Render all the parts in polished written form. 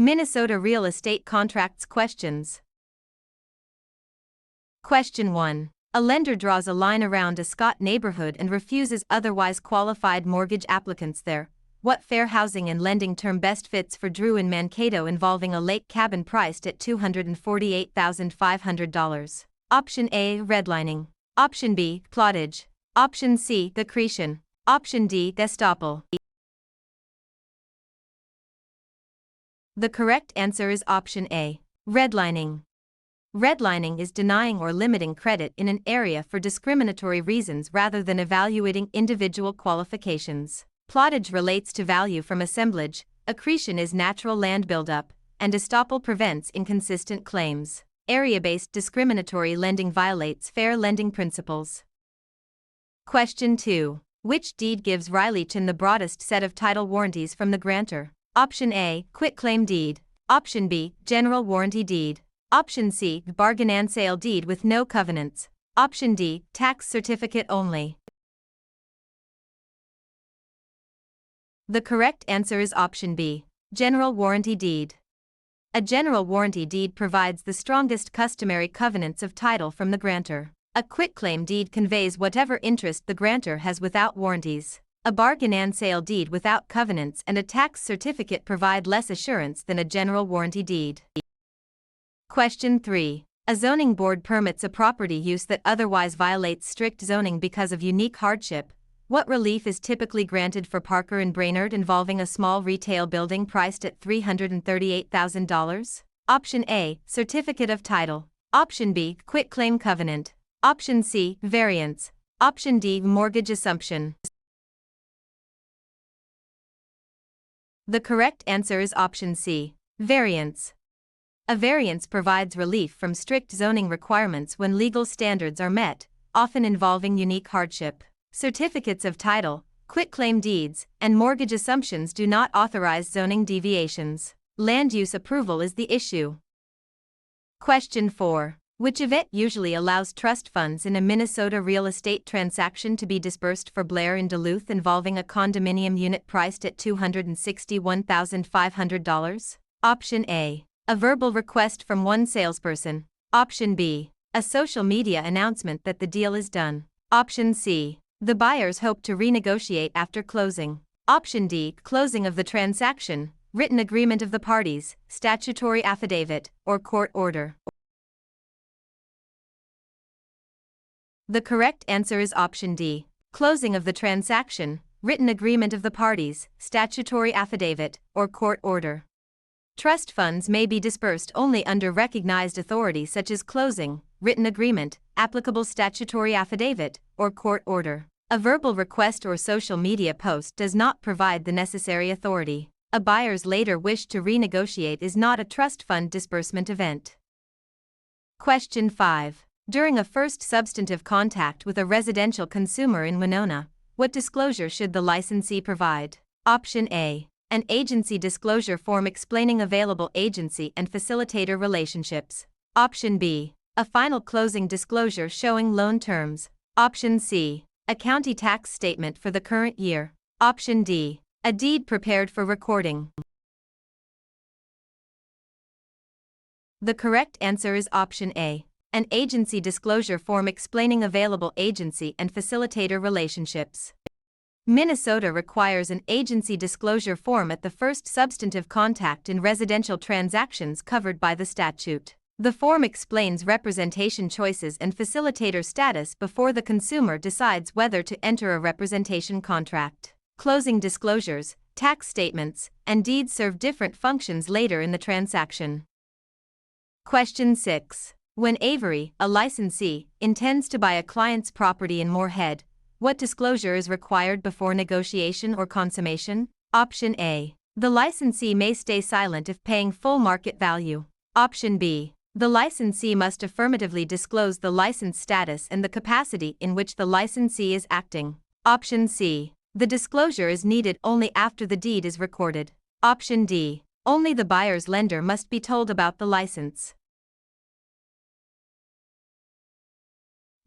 Minnesota real estate contracts questions. Question 1. A lender draws a line around a Scott neighborhood and refuses otherwise qualified mortgage applicants there. What fair housing and lending term best fits for Drew in Mankato involving a lake cabin priced at $248,500? Option A. Redlining. Option B. Plottage. Option C. Accretion. Option D. Estoppel. The correct answer is option A. Redlining. Redlining is denying or limiting credit in an area for discriminatory reasons rather than evaluating individual qualifications. Plottage relates to value from assemblage, accretion is natural land buildup, and estoppel prevents inconsistent claims. Area-based discriminatory lending violates fair lending principles. Question 2. Which deed gives Riley Chin the broadest set of title warranties from the grantor? Option A. Quitclaim deed. Option B. General warranty deed. Option C. Bargain and sale deed with no covenants. Option D. Tax certificate only. The correct answer is option B. General warranty deed. A general warranty deed provides the strongest customary covenants of title from the grantor. A quitclaim deed conveys whatever interest the grantor has without warranties. A bargain and sale deed without covenants and a tax certificate provide less assurance than a general warranty deed. Question 3. A zoning board permits a property use that otherwise violates strict zoning because of unique hardship. What relief is typically granted for Parker and Brainerd involving a small retail building priced at $338,000? Option A. Certificate of title. Option B. Quitclaim covenant. Option C. Variance. Option D. Mortgage assumption. The correct answer is option C. Variance. A variance provides relief from strict zoning requirements when legal standards are met, often involving unique hardship. Certificates of title, quitclaim deeds, and mortgage assumptions do not authorize zoning deviations. Land use approval is the issue. Question 4. Which event usually allows trust funds in a Minnesota real estate transaction to be disbursed for Blair in Duluth involving a condominium unit priced at $261,500? Option A. A verbal request from one salesperson. Option B. A social media announcement that the deal is done. Option C. The buyers hope to renegotiate after closing. Option D. Closing of the transaction, written agreement of the parties, statutory affidavit, or court order. The correct answer is option D. Closing of the transaction, written agreement of the parties, statutory affidavit, or court order. Trust funds may be disbursed only under recognized authority such as closing, written agreement, applicable statutory affidavit, or court order. A verbal request or social media post does not provide the necessary authority. A buyer's later wish to renegotiate is not a trust fund disbursement event. Question 5. During a first substantive contact with a residential consumer in Winona, what disclosure should the licensee provide? Option A. An agency disclosure form explaining available agency and facilitator relationships. Option B. A final closing disclosure showing loan terms. Option C. A county tax statement for the current year. Option D. A deed prepared for recording. The correct answer is option A. An agency disclosure form explaining available agency and facilitator relationships. Minnesota requires an agency disclosure form at the first substantive contact in residential transactions covered by the statute. The form explains representation choices and facilitator status before the consumer decides whether to enter a representation contract. Closing disclosures, tax statements, and deeds serve different functions later in the transaction. Question 6. When Avery, a licensee, intends to buy a client's property in Moorhead, what disclosure is required before negotiation or consummation? Option A. The licensee may stay silent if paying full market value. Option B. The licensee must affirmatively disclose the license status and the capacity in which the licensee is acting. Option C. The disclosure is needed only after the deed is recorded. Option D. Only the buyer's lender must be told about the license.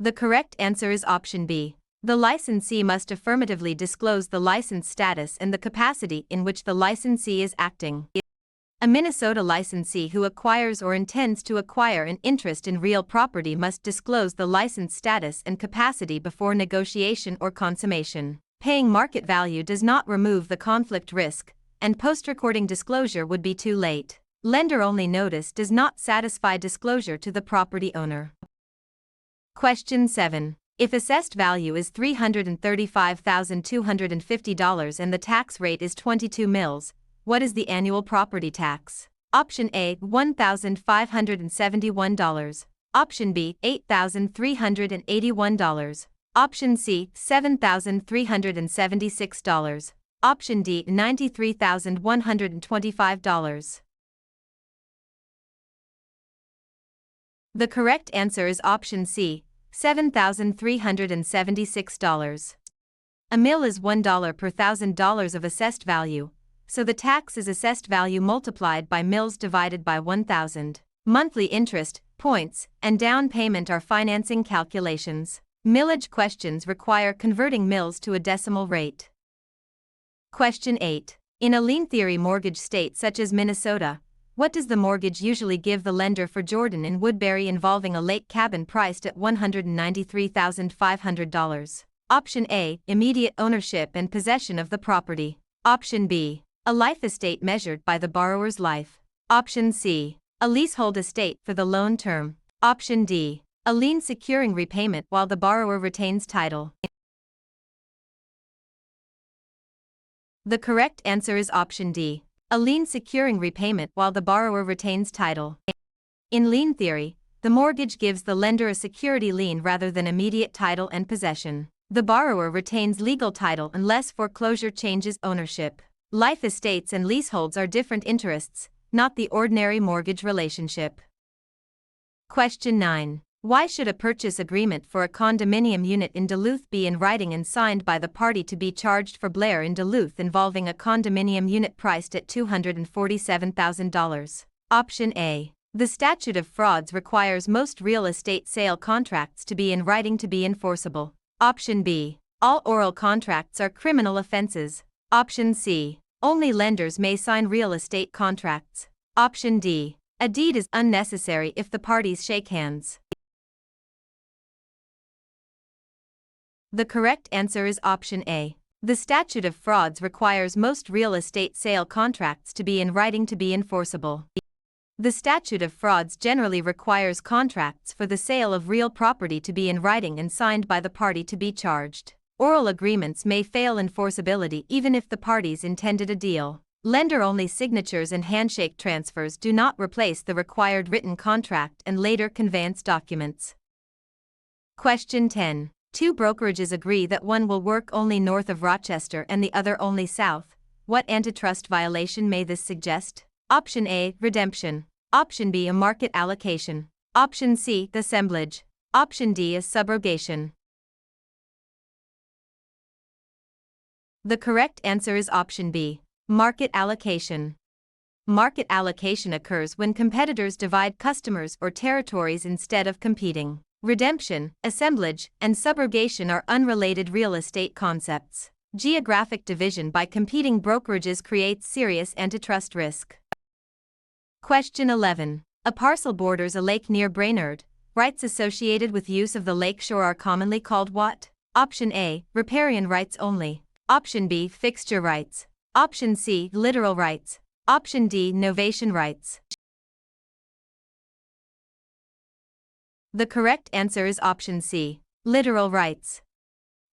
The correct answer is option B. The licensee must affirmatively disclose the license status and the capacity in which the licensee is acting. A Minnesota licensee who acquires or intends to acquire an interest in real property must disclose the license status and capacity before negotiation or consummation. Paying market value does not remove the conflict risk, and post-recording disclosure would be too late. Lender-only notice does not satisfy disclosure to the property owner. Question 7. If assessed value is $335,250 and the tax rate is 22 mils, what is the annual property tax? Option A, $1,571. Option B, $8,381. Option C, $7,376. Option D, $93,125. The correct answer is option C, $7,376. A mil is $1 per $1,000 of assessed value, so the tax is assessed value multiplied by mils divided by 1,000. Monthly interest, points, and down payment are financing calculations. Millage questions require converting mils to a decimal rate. Question 8. In a lien theory mortgage state such as Minnesota, what does the mortgage usually give the lender for Jordan in Woodbury involving a lake cabin priced at $193,500? Option A, immediate ownership and possession of the property. Option B, a life estate measured by the borrower's life. Option C, a leasehold estate for the loan term. Option D, a lien securing repayment while the borrower retains title. The correct answer is option D, a lien securing repayment while the borrower retains title. In lien theory, the mortgage gives the lender a security lien rather than immediate title and possession. The borrower retains legal title unless foreclosure changes ownership. Life estates and leaseholds are different interests, not the ordinary mortgage relationship. Question 9. Why should a purchase agreement for a condominium unit in Duluth be in writing and signed by the party to be charged for Blair in Duluth involving a condominium unit priced at $247,000? Option A. The statute of frauds requires most real estate sale contracts to be in writing to be enforceable. Option B. All oral contracts are criminal offenses. Option C. Only lenders may sign real estate contracts. Option D. A deed is unnecessary if the parties shake hands. The correct answer is option A. The statute of frauds requires most real estate sale contracts to be in writing to be enforceable. The statute of frauds generally requires contracts for the sale of real property to be in writing and signed by the party to be charged. Oral agreements may fail enforceability even if the parties intended a deal. Lender-only signatures and handshake transfers do not replace the required written contract and later conveyance documents. Question 10. Two brokerages agree that one will work only north of Rochester and the other only south. What antitrust violation may this suggest? Option A, redemption. Option B, a market allocation. Option C, assemblage. Option D is subrogation. The correct answer is option B, market allocation. Market allocation occurs when competitors divide customers or territories instead of competing. Redemption, assemblage, and subrogation are unrelated real estate concepts. Geographic division by competing brokerages creates serious antitrust risk. Question 11. A parcel borders a lake near Brainerd. Rights associated with use of the lake shore are commonly called what? Option A, riparian rights only. Option B, fixture rights. Option C, littoral rights. Option D, novation rights. The correct answer is option C, littoral rights.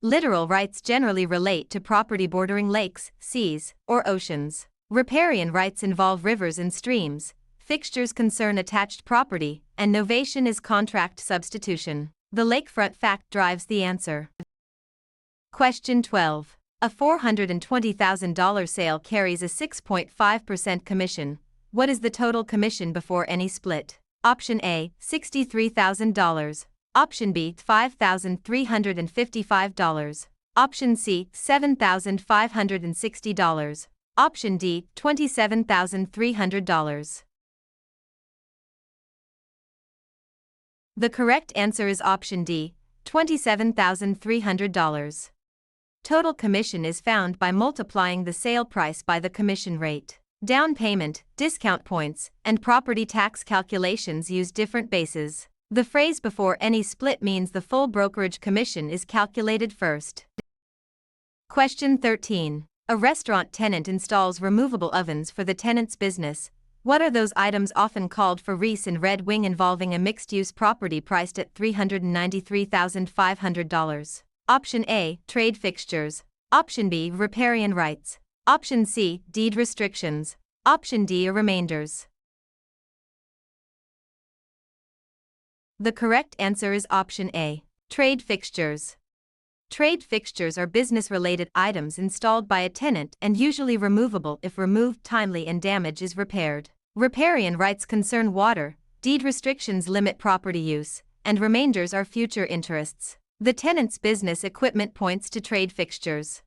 Littoral rights generally relate to property bordering lakes, seas, or oceans. Riparian rights involve rivers and streams. Fixtures concern attached property, and novation is contract substitution. The lakefront fact drives the answer. Question 12. A $420,000 sale carries a 6.5% commission. What is the total commission before any split? Option A, $63,000. Option B, $5,355. Option C, $7,560. Option D, $27,300. The correct answer is option D, $27,300. Total commission is found by multiplying the sale price by the commission rate. Down payment, discount points, and property tax calculations use different bases. The phrase before any split means the full brokerage commission is calculated first. Question 13. A restaurant tenant installs removable ovens for the tenant's business. What are those items often called for Reese in Red Wing involving a mixed-use property priced at $393,500? Option A, trade fixtures. Option B, riparian rights. Option C, deed restrictions. Option D, remainders. The correct answer is option A, trade fixtures. Trade fixtures are business-related items installed by a tenant and usually removable if removed timely and damage is repaired. Riparian rights concern water, deed restrictions limit property use, and remainders are future interests. The tenant's business equipment points to trade fixtures.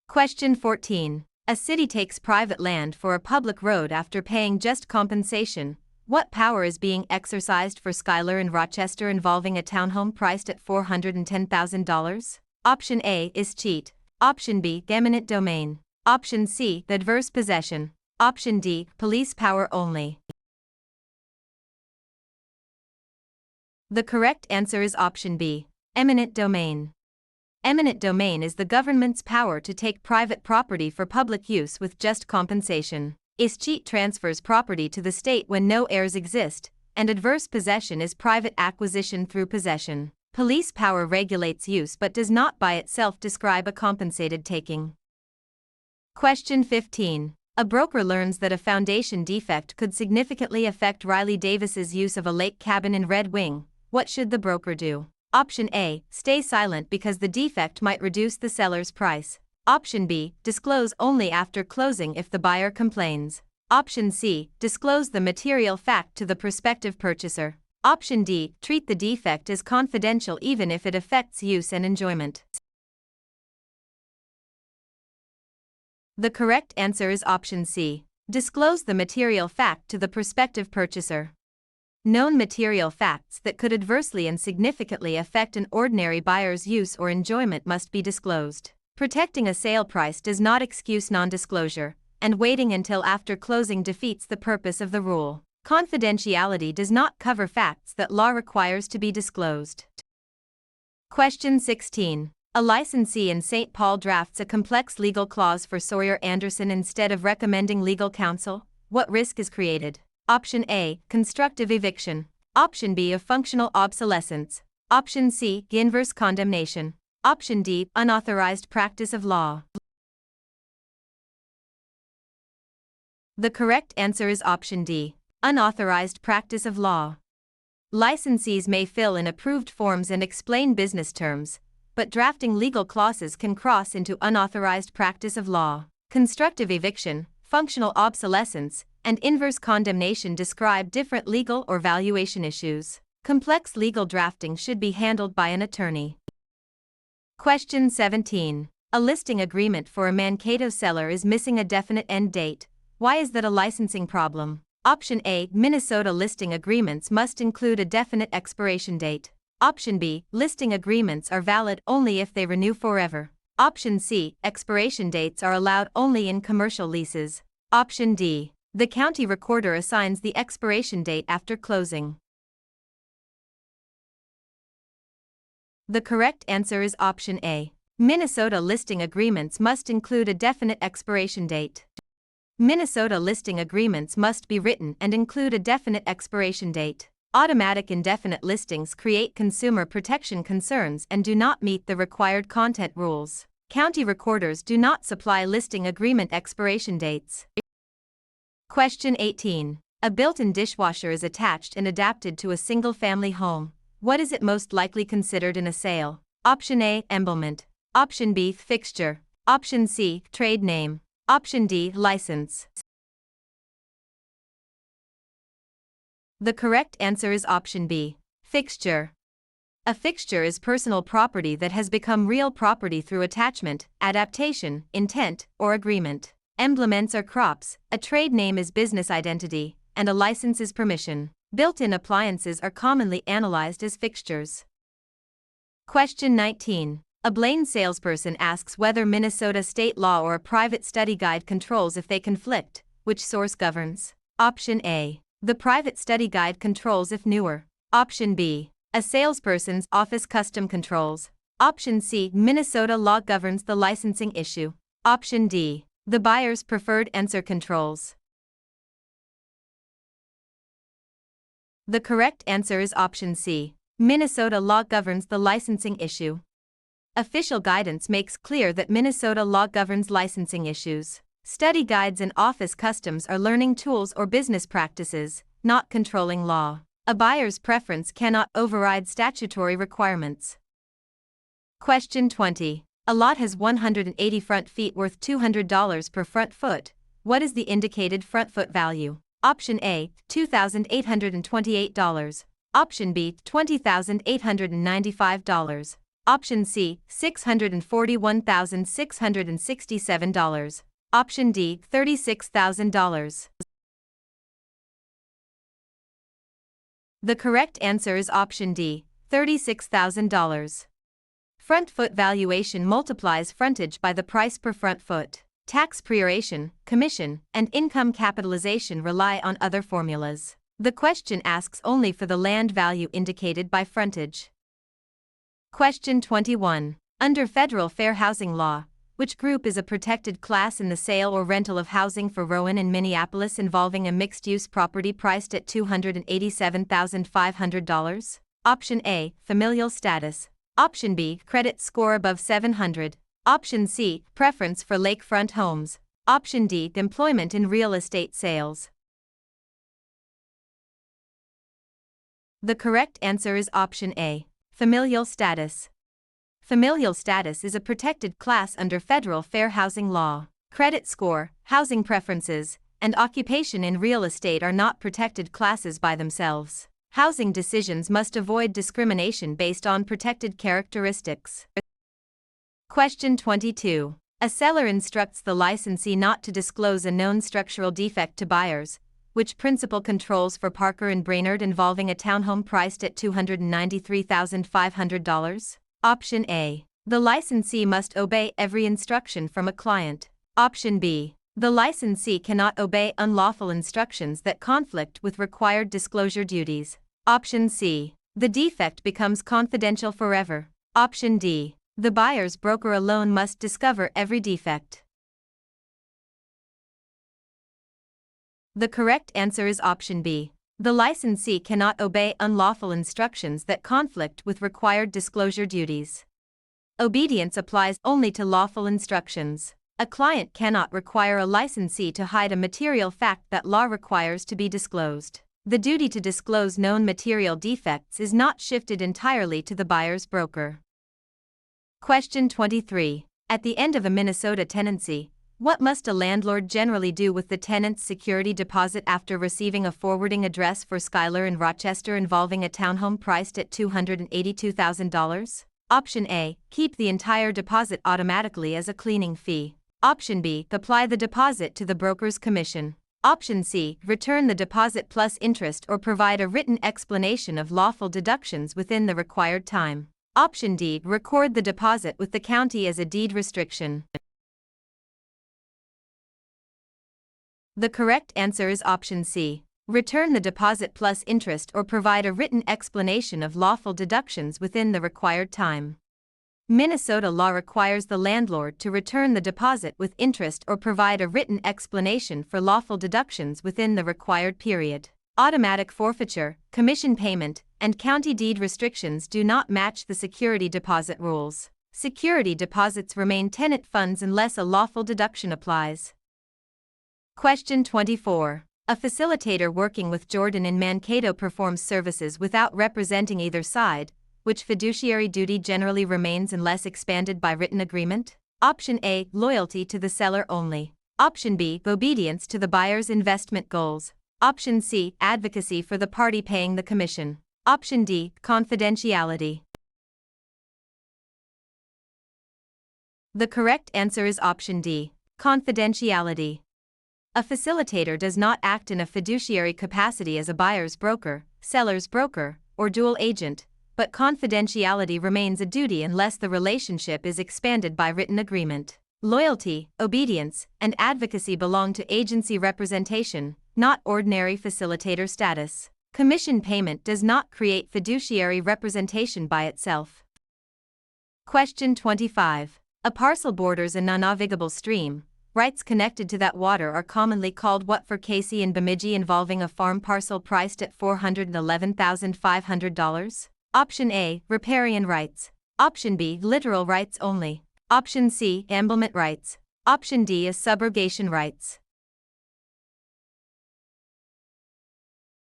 Question 14. A city takes private land for a public road after paying just compensation. What power is being exercised for Schuyler in Rochester involving a townhome priced at $410,000? Option A is cheat. Option B, eminent domain. Option C, adverse possession. Option D, police power only. The correct answer is option B, eminent domain. Eminent domain is the government's power to take private property for public use with just compensation. Escheat transfers property to the state when no heirs exist, and adverse possession is private acquisition through possession. Police power regulates use but does not by itself describe a compensated taking. Question 15. A broker learns that a foundation defect could significantly affect Riley Davis's use of a lake cabin in Red Wing. What should the broker do? Option A, stay silent because the defect might reduce the seller's price. Option B, disclose only after closing if the buyer complains. Option C, disclose the material fact to the prospective purchaser. Option D, treat the defect as confidential even if it affects use and enjoyment. The correct answer is option C, disclose the material fact to the prospective purchaser. Known material facts that could adversely and significantly affect an ordinary buyer's use or enjoyment must be disclosed. Protecting a sale price does not excuse non-disclosure, and waiting until after closing defeats the purpose of the rule. Confidentiality does not cover facts that law requires to be disclosed. Question 16. A licensee in St. Paul drafts a complex legal clause for Sawyer Anderson instead of recommending legal counsel. What risk is created? Option A, constructive eviction. Option B, of functional obsolescence. Option C, inverse condemnation. Option D, unauthorized practice of law. The correct answer is option D, unauthorized practice of law. Licensees may fill in approved forms and explain business terms, but drafting legal clauses can cross into unauthorized practice of law. Constructive eviction, functional obsolescence, and inverse condemnation describe different legal or valuation issues. Complex legal drafting should be handled by an attorney. Question 17. A listing agreement for a Mankato seller is missing a definite end date. Why is that a licensing problem? Option A, Minnesota listing agreements must include a definite expiration date. Option B, listing agreements are valid only if they renew forever. Option C, expiration dates are allowed only in commercial leases. Option D, the county recorder assigns the expiration date after closing. The correct answer is option A. Minnesota listing agreements must include a definite expiration date. Minnesota listing agreements must be written and include a definite expiration date. Automatic indefinite listings create consumer protection concerns and do not meet the required content rules. County recorders do not supply listing agreement expiration dates. Question 18. A built-in dishwasher is attached and adapted to a single-family home. What is it most likely considered in a sale? Option A, emblement. Option B, fixture. Option C, trade name. Option D, license. The correct answer is option B, fixture. A fixture is personal property that has become real property through attachment, adaptation, intent, or agreement. Emblements are crops, a trade name is business identity, and a license is permission. Built-in appliances are commonly analyzed as fixtures. Question 19. A blind salesperson asks whether Minnesota state law or a private study guide controls if they conflict. Which source governs? Option A. The private study guide controls if newer. Option B. A salesperson's office custom controls. Option C. Minnesota law governs the licensing issue. Option D. The buyer's preferred answer controls. The correct answer is option C. Minnesota law governs the licensing issue. Official guidance makes clear that Minnesota law governs licensing issues. Study guides and office customs are learning tools or business practices, not controlling law. A buyer's preference cannot override statutory requirements. Question 20. A lot has 180 front feet worth $200 per front foot. What is the indicated front foot value? Option A, $2,828. Option B, $20,895. Option C, $641,667. Option D, $36,000. The correct answer is option D, $36,000. Front foot valuation multiplies frontage by the price per front foot. Tax proration, commission, and income capitalization rely on other formulas. The question asks only for the land value indicated by frontage. Question 21. Under federal fair housing law, which group is a protected class in the sale or rental of housing for Rowan and Minneapolis involving a mixed-use property priced at $287,500? Option A, familial status. Option B, credit score above 700. Option C, preference for lakefront homes. Option D, employment in real estate sales. The correct answer is option A, familial status. Familial status is a protected class under federal fair housing law. Credit score, housing preferences, and occupation in real estate are not protected classes by themselves. Housing decisions must avoid discrimination based on protected characteristics. Question 22. A seller instructs the licensee not to disclose a known structural defect to buyers. Which principle controls for Parker and Brainerd involving a townhome priced at $293,500? Option A. The licensee must obey every instruction from a client. Option B. The licensee cannot obey unlawful instructions that conflict with required disclosure duties. Option C. The defect becomes confidential forever. Option D. The buyer's broker alone must discover every defect. The correct answer is option B. The licensee cannot obey unlawful instructions that conflict with required disclosure duties. Obedience applies only to lawful instructions. A client cannot require a licensee to hide a material fact that law requires to be disclosed. The duty to disclose known material defects is not shifted entirely to the buyer's broker. Question 23. At the end of a Minnesota tenancy, what must a landlord generally do with the tenant's security deposit after receiving a forwarding address for Schuyler in Rochester involving a townhome priced at $282,000? Option A. Keep the entire deposit automatically as a cleaning fee. Option B. Apply the deposit to the broker's commission. Option C. Return the deposit plus interest or provide a written explanation of lawful deductions within the required time. Option D. Record the deposit with the county as a deed restriction. The correct answer is option C. Return the deposit plus interest or provide a written explanation of lawful deductions within the required time. Minnesota law requires the landlord to return the deposit with interest or provide a written explanation for lawful deductions within the required period. Automatic forfeiture, commission payment, and county deed restrictions do not match the security deposit rules. Security deposits remain tenant funds unless a lawful deduction applies. Question 24. A facilitator working with Jordan in Mankato performs services without representing either side. Which fiduciary duty generally remains unless expanded by written agreement? Option A. Loyalty to the seller only. Option B. Obedience to the buyer's investment goals. Option C. Advocacy for the party paying the commission. Option D. Confidentiality. The correct answer is option D. Confidentiality. A facilitator does not act in a fiduciary capacity as a buyer's broker, seller's broker, or dual agent, but confidentiality remains a duty unless the relationship is expanded by written agreement. Loyalty, obedience, and advocacy belong to agency representation, not ordinary facilitator status. Commission payment does not create fiduciary representation by itself. Question 25. A parcel borders a non-navigable stream. Rights connected to that water are commonly called what for Casey and Bemidji involving a farm parcel priced at $411,500? Option A, riparian rights. Option B, literal rights only. Option C, emblement rights. Option D is subrogation rights.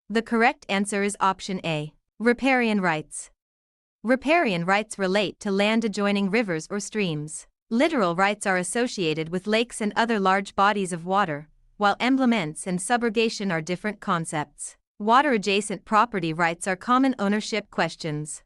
The correct answer is option A, riparian rights. Riparian rights relate to land adjoining rivers or streams. Literal rights are associated with lakes and other large bodies of water, while emblements and subrogation are different concepts. Water-adjacent property rights are common ownership questions.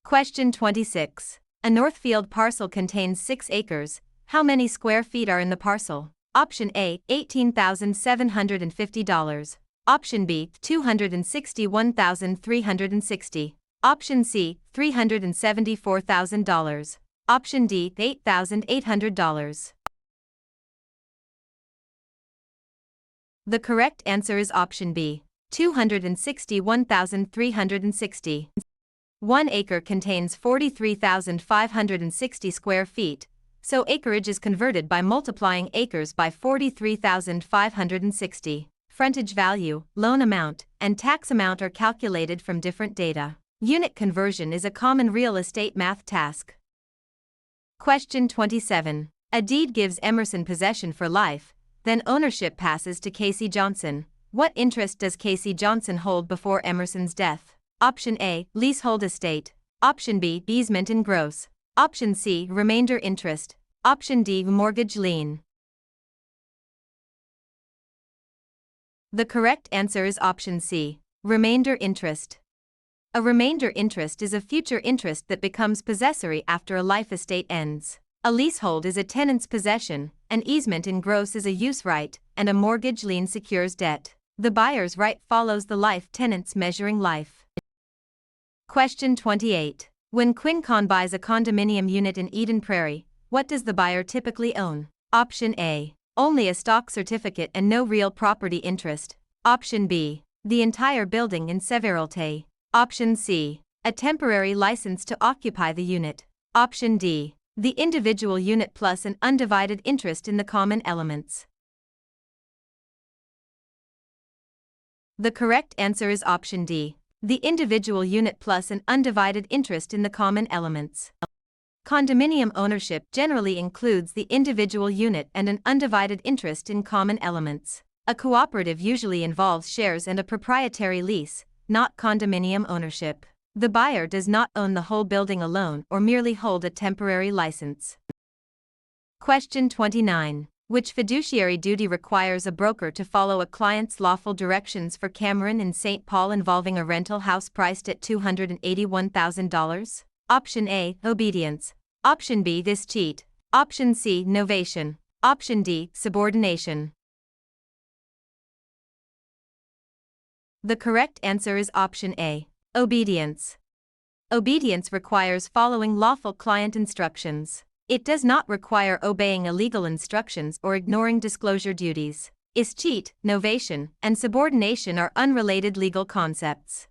Question 26. A Northfield parcel contains 6 acres. How many square feet are in the parcel? Option A, $18,750. Option B, $261,360. Option C, $374,000. Option D, $8,800. The correct answer is option B, $261,360. 1 acre contains 43,560 square feet, so acreage is converted by multiplying acres by 43,560. Frontage value, loan amount, and tax amount are calculated from different data. Unit conversion is a common real estate math task. Question 27. A deed gives Emerson possession for life, then ownership passes to Casey Johnson. What interest does Casey Johnson hold before Emerson's death? Option A, leasehold estate. Option B, easement in gross. Option C, remainder interest. Option D, mortgage lien. The correct answer is option C, remainder interest. A remainder interest is a future interest that becomes possessory after a life estate ends. A leasehold is a tenant's possession, an easement in gross is a use right, and a mortgage lien secures debt. The buyer's right follows the life tenant's measuring life. Question 28. When Quincon buys a condominium unit in Eden Prairie, what does the buyer typically own? Option A, only a stock certificate and no real property interest. Option B, the entire building in Severalty. Option C, a temporary license to occupy the unit. Option D, the individual unit plus an undivided interest in the common elements. The correct answer is option D, the individual unit plus an undivided interest in the common elements. Condominium ownership generally includes the individual unit and an undivided interest in common elements. A cooperative usually involves shares and a proprietary lease, not condominium ownership. The buyer does not own the whole building alone or merely hold a temporary license. Question 29. Which fiduciary duty requires a broker to follow a client's lawful directions for Cameron in St. Paul involving a rental house priced at $281,000? Option A, obedience. Option B, this cheat. Option C, novation. Option D, subordination. The correct answer is option A, obedience. Obedience requires following lawful client instructions. It does not require obeying illegal instructions or ignoring disclosure duties. Cheat, novation, and subordination are unrelated legal concepts.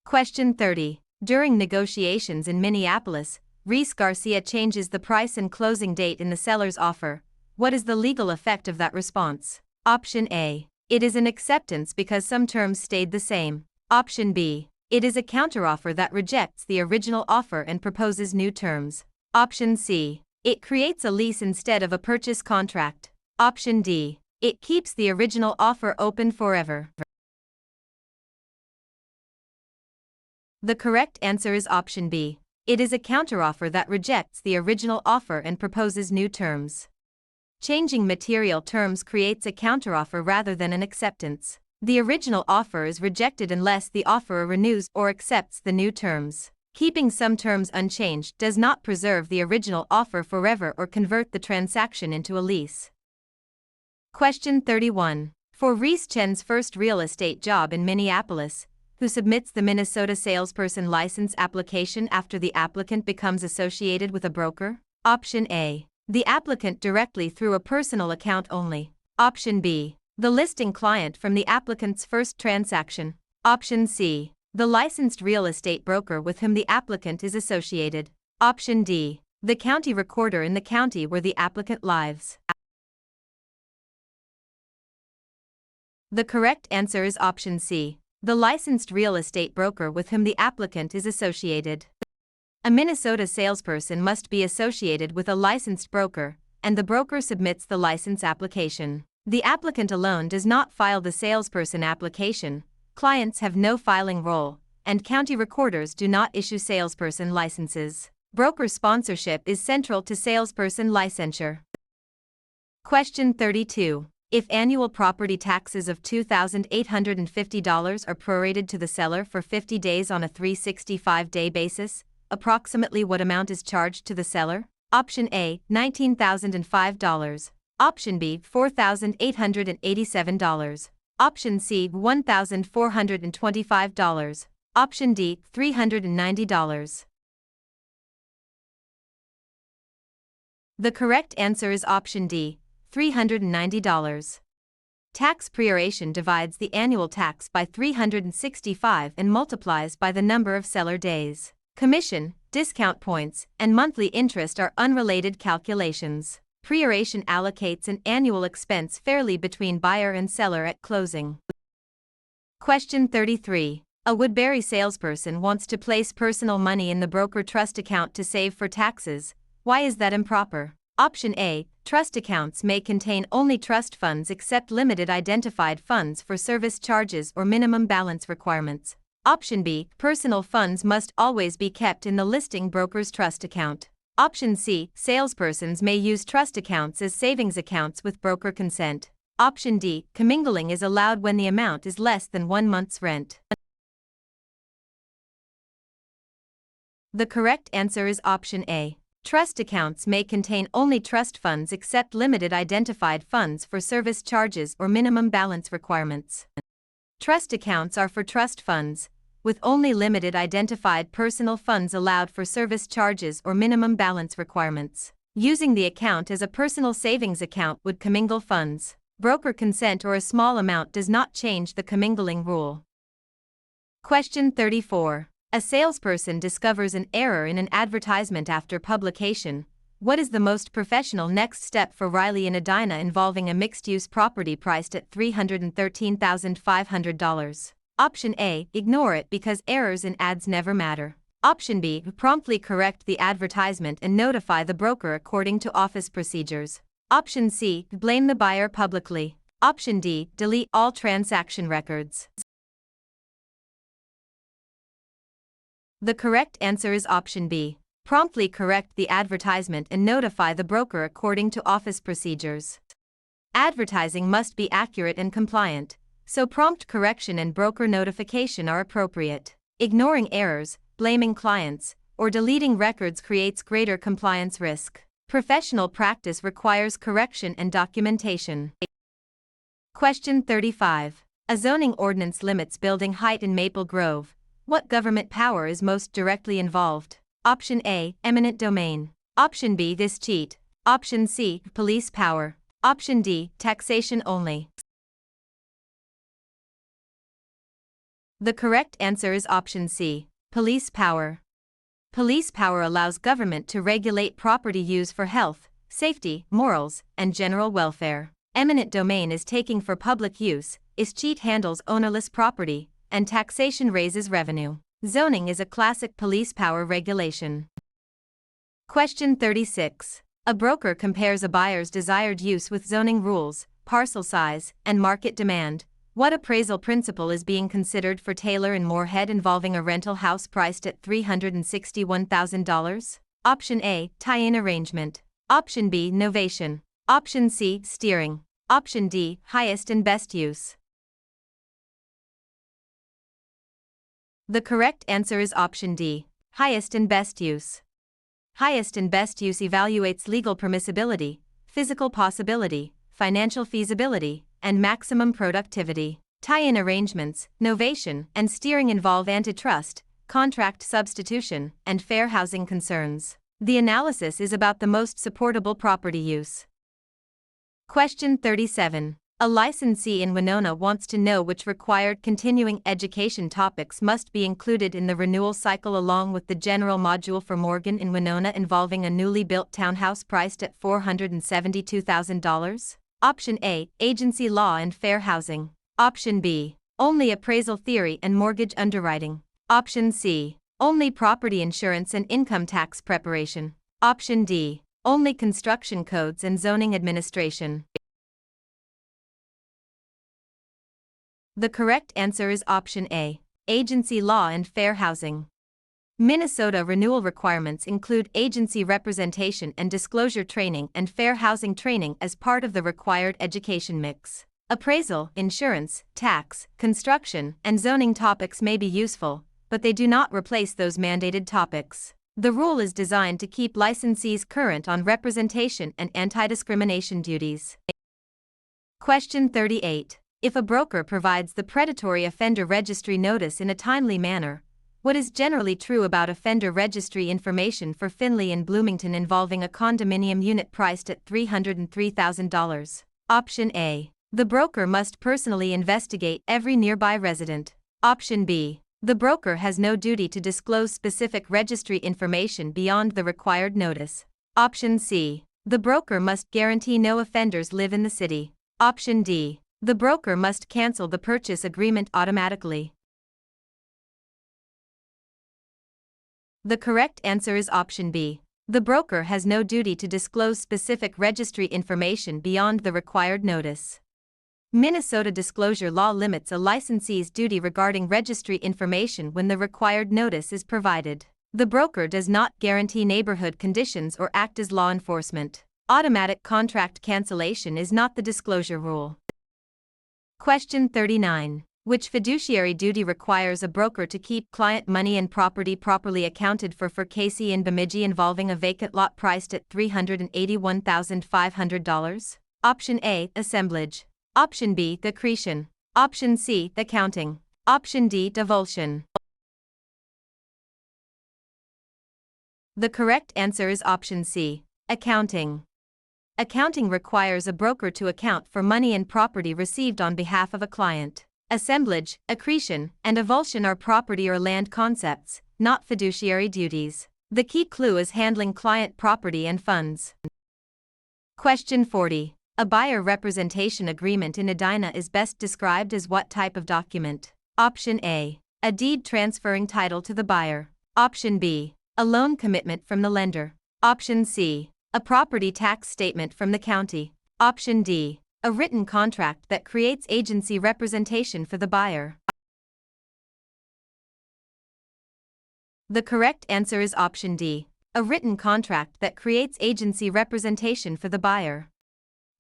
Question 30. During negotiations in Minneapolis, Reese Garcia changes the price and closing date in the seller's offer. What is the legal effect of that response? Option A, it is an acceptance because some terms stayed the same. Option B, it is a counteroffer that rejects the original offer and proposes new terms. Option C, it creates a lease instead of a purchase contract. Option D, it keeps the original offer open forever. The correct answer is option B. It is a counteroffer that rejects the original offer and proposes new terms. Changing material terms creates a counteroffer rather than an acceptance. The original offer is rejected unless the offeror renews or accepts the new terms. Keeping some terms unchanged does not preserve the original offer forever or convert the transaction into a lease. Question 31. For Reese Chen's first real estate job in Minneapolis, Who submits the Minnesota salesperson license application after the applicant becomes associated with a broker? Option A. The applicant directly through a personal account only. Option B. The listing client from the applicant's first transaction. Option C. The licensed real estate broker with whom the applicant is associated. Option D. The county recorder in the county where the applicant lives. The correct answer is option C. The licensed real estate broker with whom the applicant is associated. A Minnesota salesperson must be associated with a licensed broker, and the broker submits the license application. The applicant alone does not file the salesperson application, clients have no filing role, and county recorders do not issue salesperson licenses. Broker sponsorship is central to salesperson licensure. Question 32. If annual property taxes of $2,850 are prorated to the seller for 50 days on a 365-day basis, approximately what amount is charged to the seller? Option A, $19,005. Option B, $4,887. Option C, $1,425. Option D, $390. The correct answer is option D, $390. Tax proration divides the annual tax by 365 and multiplies by the number of seller days. Commission, discount points, and monthly interest are unrelated calculations. Proration allocates an annual expense fairly between buyer and seller at closing. Question 33. A Woodbury salesperson wants to place personal money in the broker trust account to save for taxes. Why is that improper? Option A. Trust accounts may contain only trust funds except limited identified funds for service charges or minimum balance requirements. Option B. Personal funds must always be kept in the listing broker's trust account. Option C. Salespersons may use trust accounts as savings accounts with broker consent. Option D. Commingling is allowed when the amount is less than 1 month's rent. The correct answer is option A. Trust accounts may contain only trust funds except limited identified funds for service charges or minimum balance requirements. Trust accounts are for trust funds, with only limited identified personal funds allowed for service charges or minimum balance requirements. Using the account as a personal savings account would commingle funds. Broker consent or a small amount does not change the commingling rule. Question 34. A salesperson discovers an error in an advertisement after publication. What is the most professional next step for Riley and Edina involving a mixed-use property priced at $313,500? Option A. Ignore it because errors in ads never matter. Option B. Promptly correct the advertisement and notify the broker according to office procedures. Option C. Blame the buyer publicly. Option D. Delete all transaction records. The correct answer is option B. Promptly correct the advertisement and notify the broker according to office procedures. Advertising must be accurate and compliant, so prompt correction and broker notification are appropriate. Ignoring errors, blaming clients, or deleting records creates greater compliance risk. Professional practice requires correction and documentation. Question 35. A zoning ordinance limits building height in Maple Grove. What government power is most directly involved? Option A. Eminent domain. Option B. This cheat. Option C. Police power. Option D. Taxation only. The correct answer is option C. Police power. Police power allows government to regulate property use for health, safety, morals, and general welfare. Eminent domain is taking for public use, is cheat handles ownerless property, and taxation raises revenue. Zoning is a classic police power regulation. Question 36. A broker compares a buyer's desired use with zoning rules, parcel size, and market demand. What appraisal principle is being considered for Taylor and Moorhead involving a rental house priced at $361,000? Option A. Tie-in arrangement. Option B. Novation. Option C. Steering. Option D. Highest and best use. The correct answer is option D. Highest and best use. Highest and best use evaluates legal permissibility, physical possibility, financial feasibility, and maximum productivity. Tie-in arrangements, novation, and steering involve antitrust, contract substitution, and fair housing concerns. The analysis is about the most supportable property use. Question 37. A licensee in Winona wants to know which required continuing education topics must be included in the renewal cycle along with the general module for Morgan in Winona involving a newly built townhouse priced at $472,000. Option A, agency law and fair housing. Option B, only appraisal theory and mortgage underwriting. Option C, only property insurance and income tax preparation. Option D, only construction codes and zoning administration. The correct answer is option A, agency law and fair housing. Minnesota renewal requirements include agency representation and disclosure training and fair housing training as part of the required education mix. Appraisal, insurance, tax, construction, and zoning topics may be useful, but they do not replace those mandated topics. The rule is designed to keep licensees current on representation and anti-discrimination duties. Question 38. If a broker provides the predatory offender registry notice in a timely manner, what is generally true about offender registry information for Finley and Bloomington involving a condominium unit priced at $303,000? Option A. The broker must personally investigate every nearby resident. Option B. The broker has no duty to disclose specific registry information beyond the required notice. Option C. The broker must guarantee no offenders live in the city. Option D. The broker must cancel the purchase agreement automatically. The correct answer is option B. The broker has no duty to disclose specific registry information beyond the required notice. Minnesota disclosure law limits a licensee's duty regarding registry information when the required notice is provided. The broker does not guarantee neighborhood conditions or act as law enforcement. Automatic contract cancellation is not the disclosure rule. Question 39. Which fiduciary duty requires a broker to keep client money and property properly accounted for Casey in Bemidji involving a vacant lot priced at $381,500? Option A, assemblage. Option B, accretion. Option C, accounting. Option D, divulsion. The correct answer is option C, accounting. Accounting requires a broker to account for money and property received on behalf of a client. Assemblage, accretion, and avulsion are property or land concepts, not fiduciary duties. The key clue is handling client property and funds. Question 40. A buyer representation agreement in Edina is best described as what type of document? Option A. A deed transferring title to the buyer. Option B. A loan commitment from the lender. Option C. A property tax statement from the county. Option D. A written contract that creates agency representation for the buyer. The correct answer is option D. A written contract that creates agency representation for the buyer.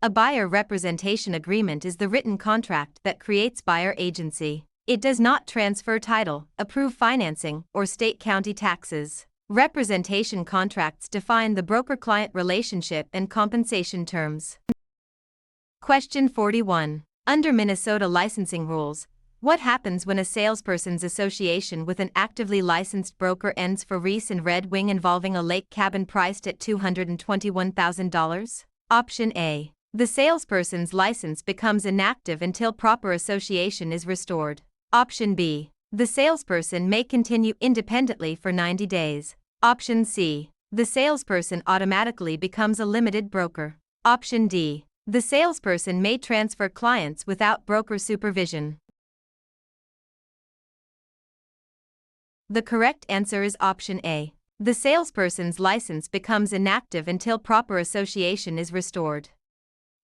A buyer representation agreement is the written contract that creates buyer agency. It does not transfer title, approve financing, or state county taxes. Representation contracts define the broker-client relationship and compensation terms. Question 41. Under Minnesota licensing rules, what happens when a salesperson's association with an actively licensed broker ends for Reese and Red Wing involving a lake cabin priced at $221,000? Option A. The salesperson's license becomes inactive until proper association is restored. Option B. The salesperson may continue independently for 90 days. Option C. The salesperson automatically becomes a limited broker. Option D. The salesperson may transfer clients without broker supervision. The correct answer is option A. The salesperson's license becomes inactive until proper association is restored.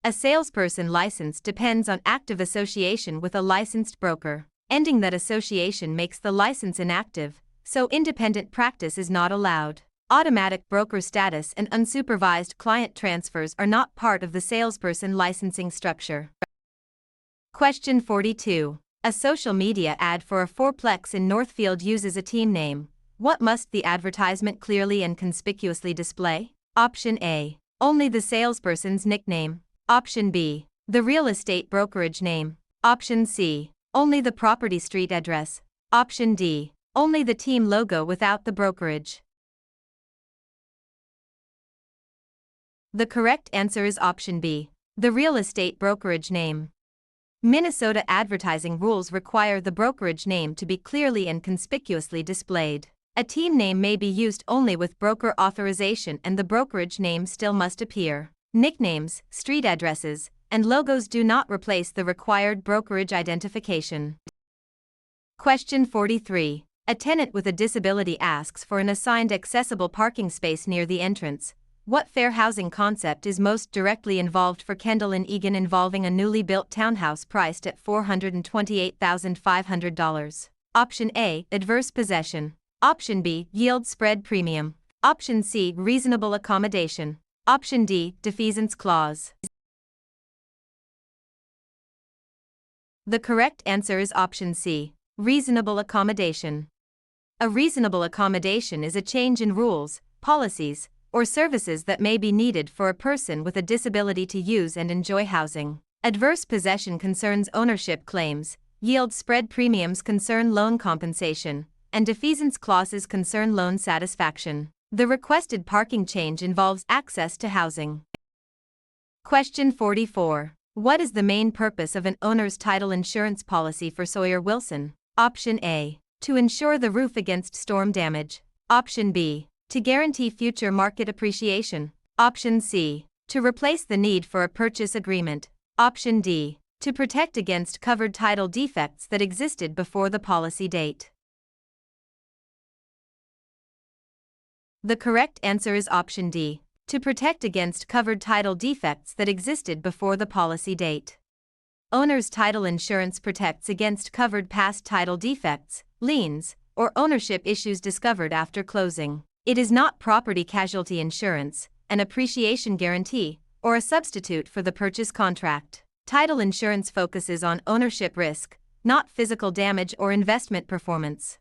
A salesperson license depends on active association with a licensed broker. Ending that association makes the license inactive, so independent practice is not allowed. Automatic broker status and unsupervised client transfers are not part of the salesperson licensing structure. Question 42. A social media ad for a fourplex in Northfield uses a team name. What must the advertisement clearly and conspicuously display? Option A. Only the salesperson's nickname. Option B. The real estate brokerage name. Option C. Only the property street address. Option D. Only the team logo without the brokerage. The correct answer is option B. The real estate brokerage name. Minnesota advertising rules require the brokerage name to be clearly and conspicuously displayed. A team name may be used only with broker authorization, and the brokerage name still must appear. Nicknames, street addresses, and logos do not replace the required brokerage identification. Question 43. A tenant with a disability asks for an assigned accessible parking space near the entrance. What fair housing concept is most directly involved for Kendall and Egan, involving a newly built townhouse priced at $428,500? Option A. Adverse possession. Option B. Yield spread premium. Option C. Reasonable accommodation. Option D. Defeasance clause. The correct answer is option C. Reasonable accommodation. A reasonable accommodation is a change in rules, policies, or services that may be needed for a person with a disability to use and enjoy housing. Adverse possession concerns ownership claims, yield spread premiums concern loan compensation, and defeasance clauses concern loan satisfaction. The requested parking change involves access to housing. Question 44. What is the main purpose of an owner's title insurance policy for Sawyer Wilson? Option A. To insure the roof against storm damage. Option B. To guarantee future market appreciation. Option C. To replace the need for a purchase agreement. Option D. To protect against covered title defects that existed before the policy date. The correct answer is option D. To protect against covered title defects that existed before the policy date. Owner's title insurance protects against covered past title defects, liens, or ownership issues discovered after closing. It is not property casualty insurance, an appreciation guarantee, or a substitute for the purchase contract. Title insurance focuses on ownership risk, not physical damage or investment performance.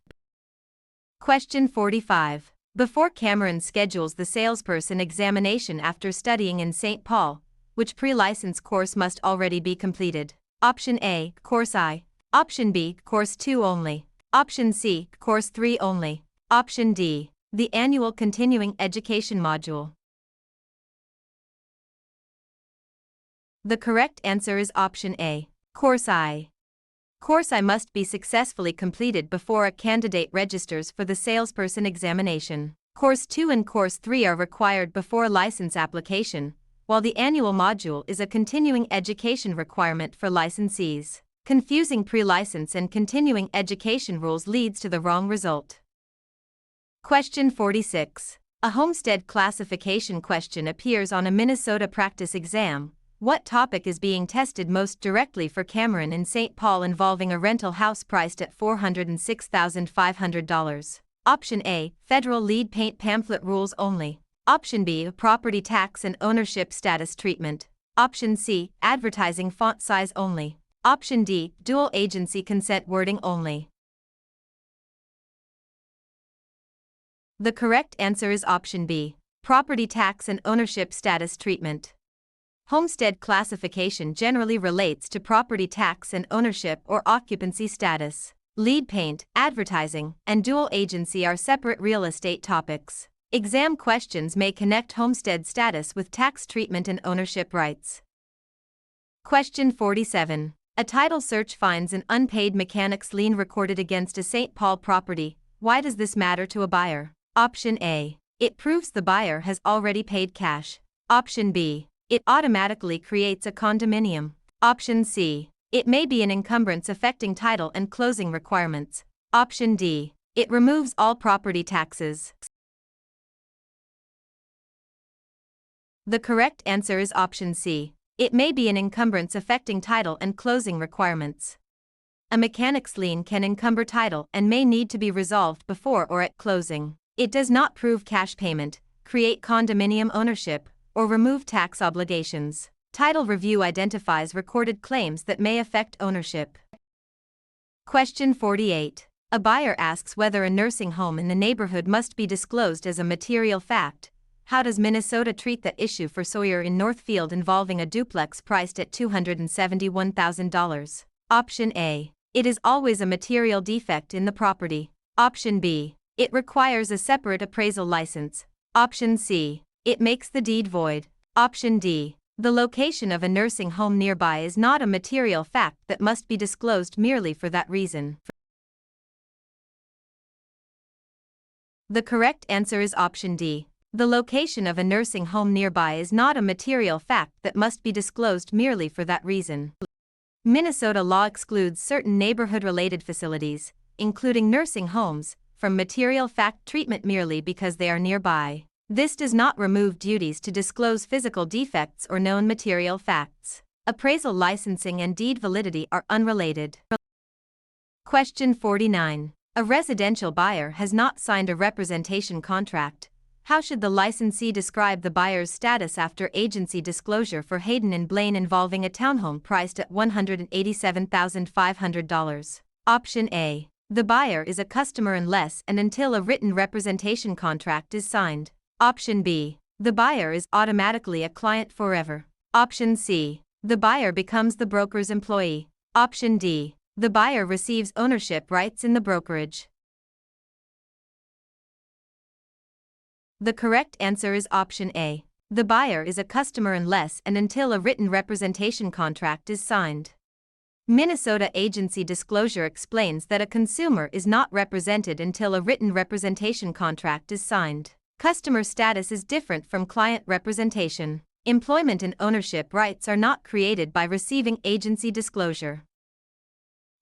Question 45. Before Cameron schedules the salesperson examination after studying in St. Paul, which pre-license course must already be completed? Option A, Course I. Option B, Course 2 only. Option C, Course 3 only. Option D, the annual continuing education module. The correct answer is option A, Course I. Course I must be successfully completed before a candidate registers for the salesperson examination. Course 2 and Course 3 are required before license application, while the annual module is a continuing education requirement for licensees. Confusing pre-license and continuing education rules leads to the wrong result. Question 46. A homestead classification question appears on a Minnesota practice exam. What topic is being tested most directly for Cameron in St. Paul, involving a rental house priced at $406,500? Option A, federal lead paint pamphlet rules only. Option B, property tax and ownership status treatment. Option C, advertising font size only. Option D, dual agency consent wording only. The correct answer is option B, property tax and ownership status treatment. Homestead classification generally relates to property tax and ownership or occupancy status. Lead paint, advertising, and dual agency are separate real estate topics. Exam questions may connect homestead status with tax treatment and ownership rights. Question 47. A title search finds an unpaid mechanics lien recorded against a St. Paul property. Why does this matter to a buyer? Option A. It proves the buyer has already paid cash. Option B. It automatically creates a condominium. Option C. It may be an encumbrance affecting title and closing requirements. Option D. It removes all property taxes. The correct answer is option C. It may be an encumbrance affecting title and closing requirements. A mechanic's lien can encumber title and may need to be resolved before or at closing. It does not prove cash payment, create condominium ownership, or remove tax obligations. Title review identifies recorded claims that may affect ownership. Question 48. A buyer asks whether a nursing home in the neighborhood must be disclosed as a material fact. How does Minnesota treat that issue for Sawyer in Northfield, involving a duplex priced at $271,000? Option A. It is always a material defect in the property. Option B. It requires a separate appraisal license. Option C. It makes the deed void. Option D. The location of a nursing home nearby is not a material fact that must be disclosed merely for that reason. The correct answer is option D. The location of a nursing home nearby is not a material fact that must be disclosed merely for that reason. Minnesota law excludes certain neighborhood-related facilities, including nursing homes, from material fact treatment merely because they are nearby. This does not remove duties to disclose physical defects or known material facts. Appraisal licensing and deed validity are unrelated. Question 49. A residential buyer has not signed a representation contract. How should the licensee describe the buyer's status after agency disclosure for Hayden and Blaine involving a townhome priced at $187,500? Option A. The buyer is a customer unless and until a written representation contract is signed. Option B. The buyer is automatically a client forever. Option C. The buyer becomes the broker's employee. Option D. The buyer receives ownership rights in the brokerage. The correct answer is option A. The buyer is a customer unless and until a written representation contract is signed. Minnesota agency disclosure explains that a consumer is not represented until a written representation contract is signed. Customer status is different from client representation. Employment and ownership rights are not created by receiving agency disclosure.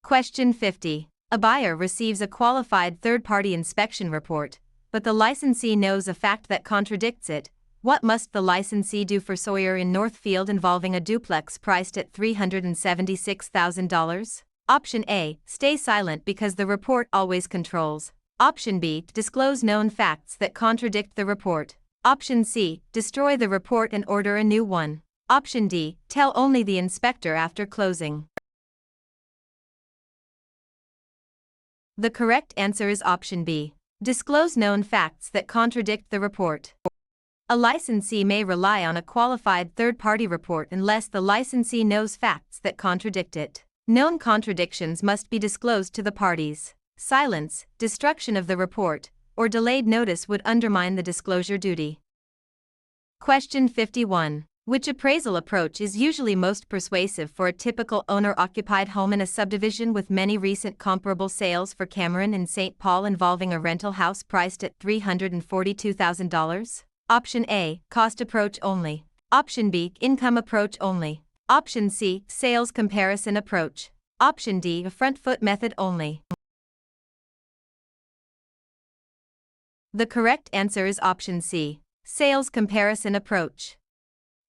Question 50. A buyer receives a qualified third-party inspection report, but the licensee knows a fact that contradicts it. What must the licensee do for Sawyer in Northfield involving a duplex priced at $376,000? Option A. Stay silent because the report always controls. Option B. Disclose known facts that contradict the report. Option C. Destroy the report and order a new one. Option D. Tell only the inspector after closing. The correct answer is option B. Disclose known facts that contradict the report. A licensee may rely on a qualified third-party report unless the licensee knows facts that contradict it. Known contradictions must be disclosed to the parties. Silence, destruction of the report, or delayed notice would undermine the disclosure duty. Question 51. Which appraisal approach is usually most persuasive for a typical owner-occupied home in a subdivision with many recent comparable sales for Cameron in St. Paul involving a rental house priced at $342,000? Option A. Cost approach only. Option B. Income approach only. Option C. Sales comparison approach. Option D. A front foot method only. The correct answer is option C. Sales comparison approach.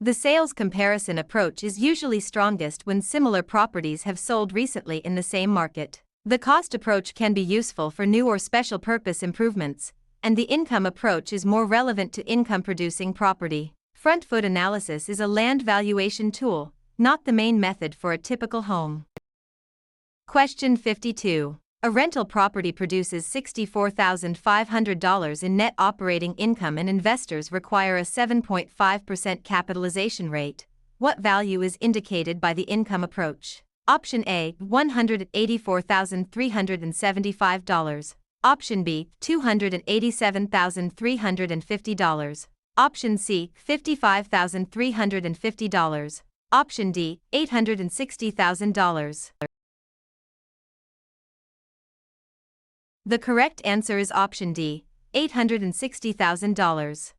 The sales comparison approach is usually strongest when similar properties have sold recently in the same market. The cost approach can be useful for new or special purpose improvements, and the income approach is more relevant to income-producing property. Front foot analysis is a land valuation tool, not the main method for a typical home. Question 52. A rental property produces $64,500 in net operating income and investors require a 7.5% capitalization rate. What value is indicated by the income approach? Option A. $184,375. Option B. $287,350. Option C. $55,350. Option D. $860,000. The correct answer is option D. $860,000.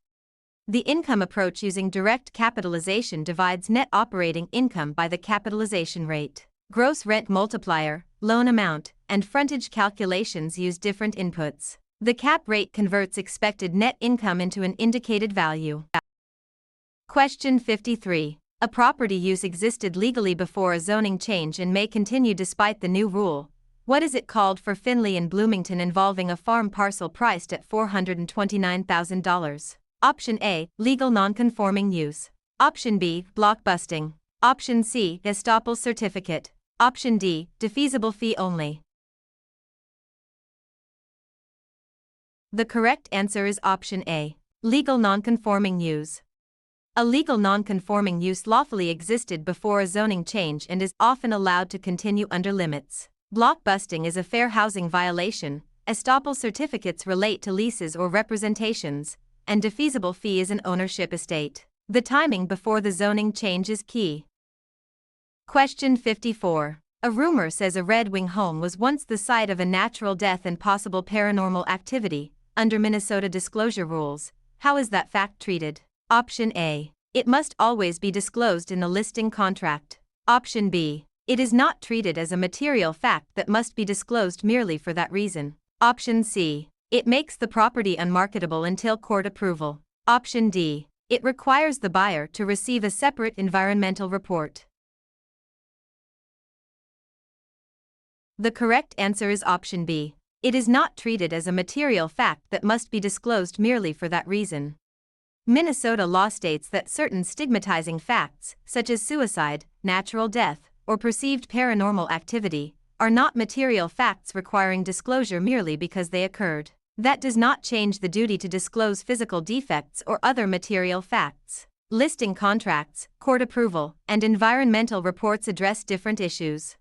The income approach using direct capitalization divides net operating income by the capitalization rate. Gross rent multiplier, loan amount, and frontage calculations use different inputs. The cap rate converts expected net income into an indicated value. Question 53. A property use existed legally before a zoning change and may continue despite the new rule. What is it called for Finley and Bloomington involving a farm parcel priced at $429,000? Option A. Legal non-conforming use. Option B. Blockbusting. Option C. Estoppel certificate. Option D. Defeasible fee only. The correct answer is option A. Legal non-conforming use. A legal non-conforming use lawfully existed before a zoning change and is often allowed to continue under limits. Block busting is a fair housing violation. Estoppel certificates relate to leases or representations, and defeasible fee is an ownership estate. The timing before the zoning change is key. Question 54. A rumor says a Red Wing home was once the site of a natural death and possible paranormal activity. Under Minnesota disclosure rules, how is that fact treated? Option A. It must always be disclosed in the listing contract. Option B. It is not treated as a material fact that must be disclosed merely for that reason. Option C. It makes the property unmarketable until court approval. Option D. It requires the buyer to receive a separate environmental report. The correct answer is option B. It is not treated as a material fact that must be disclosed merely for that reason. Minnesota law states that certain stigmatizing facts, such as suicide, natural death, or perceived paranormal activity, are not material facts requiring disclosure merely because they occurred. That does not change the duty to disclose physical defects or other material facts. Listing contracts, court approval, and environmental reports address different issues.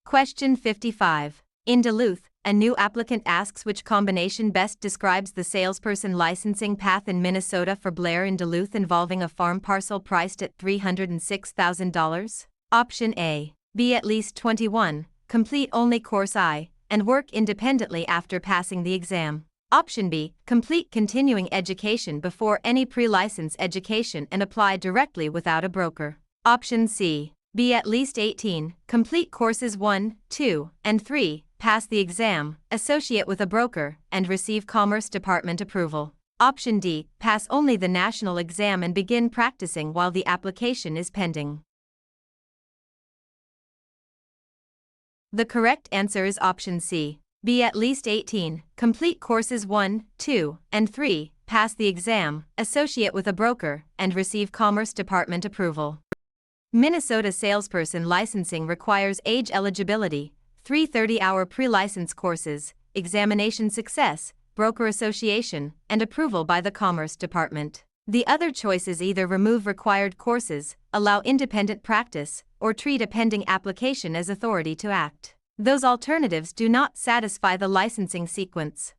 Question 55. In Duluth, a new applicant asks which combination best describes the salesperson licensing path in Minnesota for Blair in Duluth involving a farm parcel priced at $306,000. Option A. Be at least 21, complete only course I, and work independently after passing the exam. Option B. Complete continuing education before any pre-license education and apply directly without a broker. Option C. Be at least 18, complete courses 1, 2, and 3, pass the exam, associate with a broker, and receive Commerce Department approval. Option D. Pass only the national exam and begin practicing while the application is pending. The correct answer is option C. Be at least 18, complete courses 1, 2, and 3, pass the exam, associate with a broker, and receive Commerce Department approval. Minnesota salesperson licensing requires age eligibility, 3 30-hour pre-license courses, examination success, broker association, and approval by the Commerce Department. The other choices either remove required courses, allow independent practice, or treat a pending application as authority to act. Those alternatives do not satisfy the licensing sequence.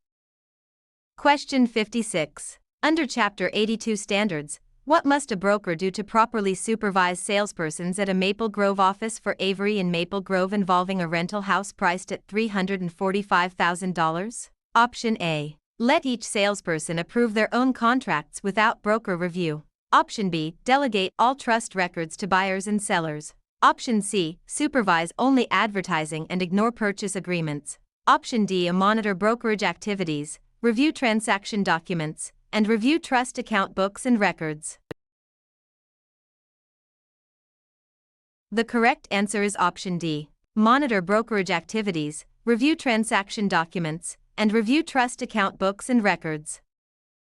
Question 56. Under Chapter 82 standards, what must a broker do to properly supervise salespersons at a Maple Grove office for Avery in Maple Grove involving a rental house priced at $345,000? Option A. Let each salesperson approve their own contracts without broker review. Option B. Delegate all trust records to buyers and sellers. Option C. Supervise only advertising and ignore purchase agreements. Option D. Monitor brokerage activities, review transaction documents, and review trust account books and records. The correct answer is option D. Monitor brokerage activities, review transaction documents, and review trust account books and records.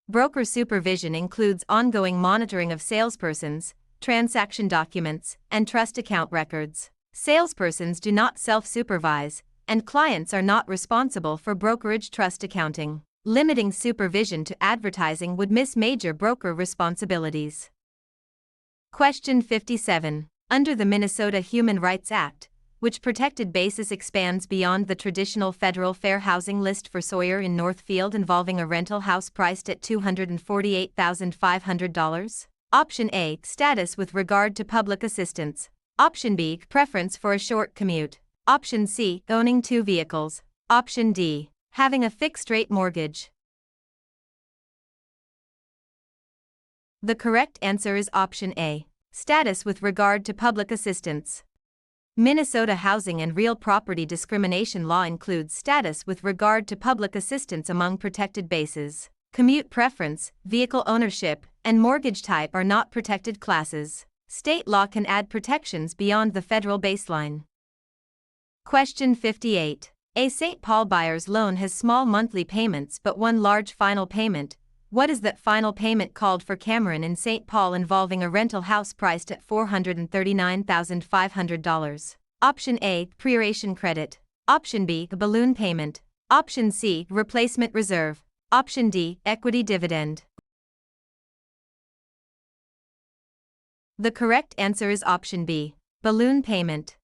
Broker supervision includes ongoing monitoring of salespersons, transaction documents, and trust account records. Salespersons do not self-supervise, and clients are not responsible for brokerage trust accounting. Limiting supervision to advertising would miss major broker responsibilities. Question 57. Under the Minnesota Human Rights Act, which protected basis expands beyond the traditional federal fair housing list for Sawyer in Northfield involving a rental house priced at $248,500? Option A. Status with regard to public assistance. Option B. Preference for a short commute. Option C. Owning 2 vehicles. Option D. Having a fixed-rate mortgage. The correct answer is option A. Status with regard to public assistance. Minnesota housing and real property discrimination law includes status with regard to public assistance among protected bases. Commute preference, vehicle ownership, and mortgage type are not protected classes. State law can add protections beyond the federal baseline. Question 58. A St. Paul buyer's loan has small monthly payments but one large final payment. What is that final payment called for Cameron in St. Paul involving a rental house priced at $439,500? Option A. Proration credit. Option B. Balloon payment. Option C. Replacement reserve. Option D. Equity dividend. The correct answer is option B. Balloon payment.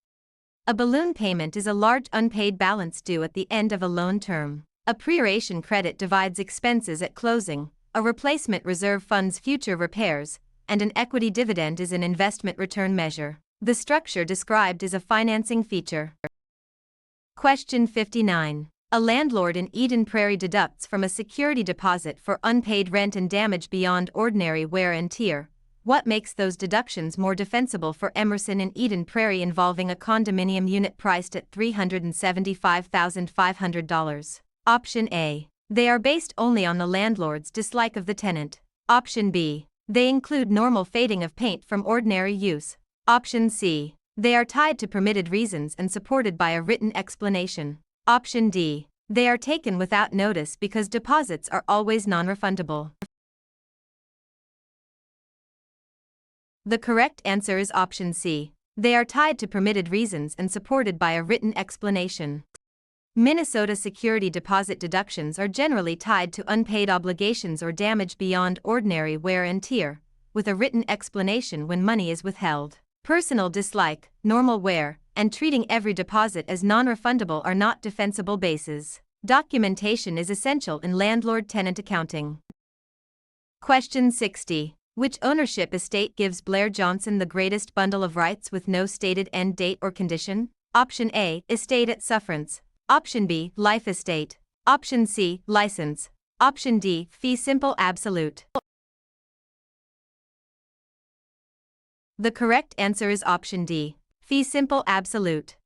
A balloon payment is a large unpaid balance due at the end of a loan term. A proration credit divides expenses at closing, a replacement reserve funds future repairs, and an equity dividend is an investment return measure. The structure described is a financing feature. Question 59. A landlord in Eden Prairie deducts from a security deposit for unpaid rent and damage beyond ordinary wear and tear. What makes those deductions more defensible for Emerson in Eden Prairie involving a condominium unit priced at $375,500? Option A. They are based only on the landlord's dislike of the tenant. Option B. They include normal fading of paint from ordinary use. Option C. They are tied to permitted reasons and supported by a written explanation. Option D. They are taken without notice because deposits are always non-refundable. The correct answer is option C. They are tied to permitted reasons and supported by a written explanation. Minnesota security deposit deductions are generally tied to unpaid obligations or damage beyond ordinary wear and tear, with a written explanation when money is withheld. Personal dislike, normal wear, and treating every deposit as non-refundable are not defensible bases. Documentation is essential in landlord-tenant accounting. Question 60. Which ownership estate gives Blair Johnson the greatest bundle of rights with no stated end date or condition? Option A. Estate at sufferance. Option B. Life estate. Option C. License. Option D. Fee simple absolute. The correct answer is option D. Fee simple absolute.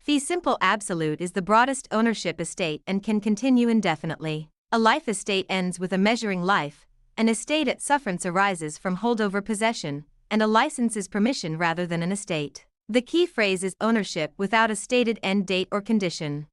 Fee simple absolute is the broadest ownership estate and can continue indefinitely. A life estate ends with a measuring life, an estate at sufferance arises from holdover possession, and a license is permission rather than an estate. The key phrase is ownership without a stated end date or condition.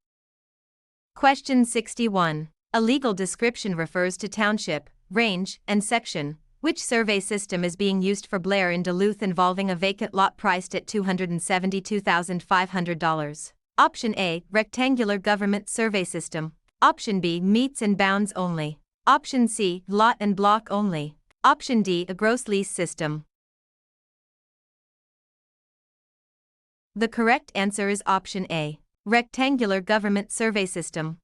Question 61. A legal description refers to township, range, and section. Which survey system is being used for Blair in Duluth involving a vacant lot priced at $272,500? Option A. Rectangular government survey system. Option B. Meets and bounds only. Option C. Lot and block only. Option D. A gross lease system. The correct answer is option A. Rectangular government survey system.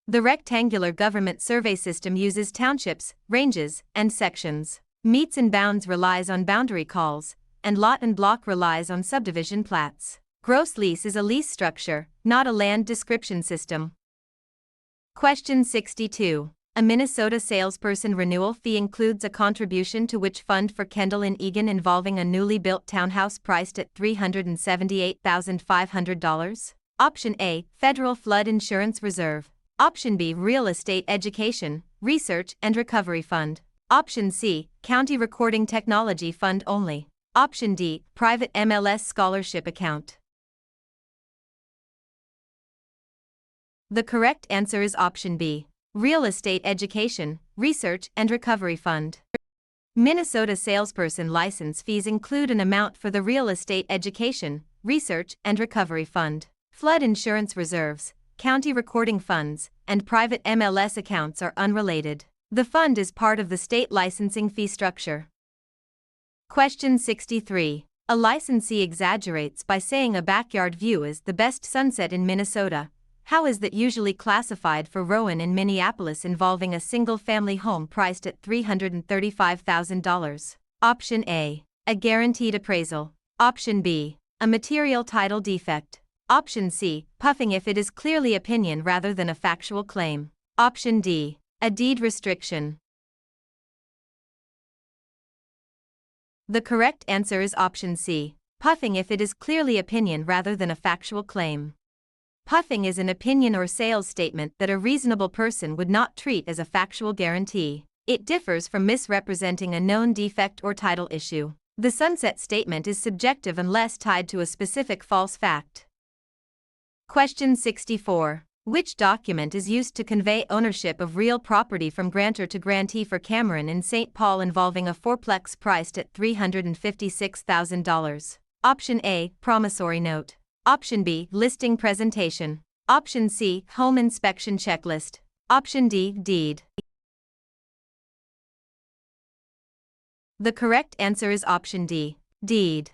The rectangular government survey system uses townships, ranges, and sections. Meets and bounds relies on boundary calls, and lot and block relies on subdivision plats. Gross lease is a lease structure, not a land description system. Question 62. A Minnesota salesperson renewal fee includes a contribution to which fund for Kendall in Egan involving a newly built townhouse priced at $378,500? Option A. Federal Flood Insurance Reserve. Option B. Real Estate Education, Research and Recovery Fund. Option C. County Recording Technology Fund only. Option D. Private MLS Scholarship Account. The correct answer is option B. Real Estate Education, Research and Recovery Fund. Minnesota salesperson license fees include an amount for the Real Estate Education, Research and Recovery Fund. Flood insurance reserves, county recording funds, and private MLS accounts are unrelated. The fund is part of the state licensing fee structure. Question 63. A licensee exaggerates by saying a backyard view is the best sunset in Minnesota. How is that usually classified for Rowan in Minneapolis involving a single-family home priced at $335,000? Option A. A guaranteed appraisal. Option B. A material title defect. Option C. Puffing if it is clearly opinion rather than a factual claim. Option D. A deed restriction. The correct answer is option C. Puffing if it is clearly opinion rather than a factual claim. Puffing is an opinion or sales statement that a reasonable person would not treat as a factual guarantee. It differs from misrepresenting a known defect or title issue. The sunset statement is subjective unless tied to a specific false fact. Question 64. Which document is used to convey ownership of real property from grantor to grantee for Cameron in St. Paul involving a fourplex priced at $356,000? Option A. Promissory note. Option B. Listing presentation. Option C. Home inspection checklist. Option D. Deed. The correct answer is option D. Deed.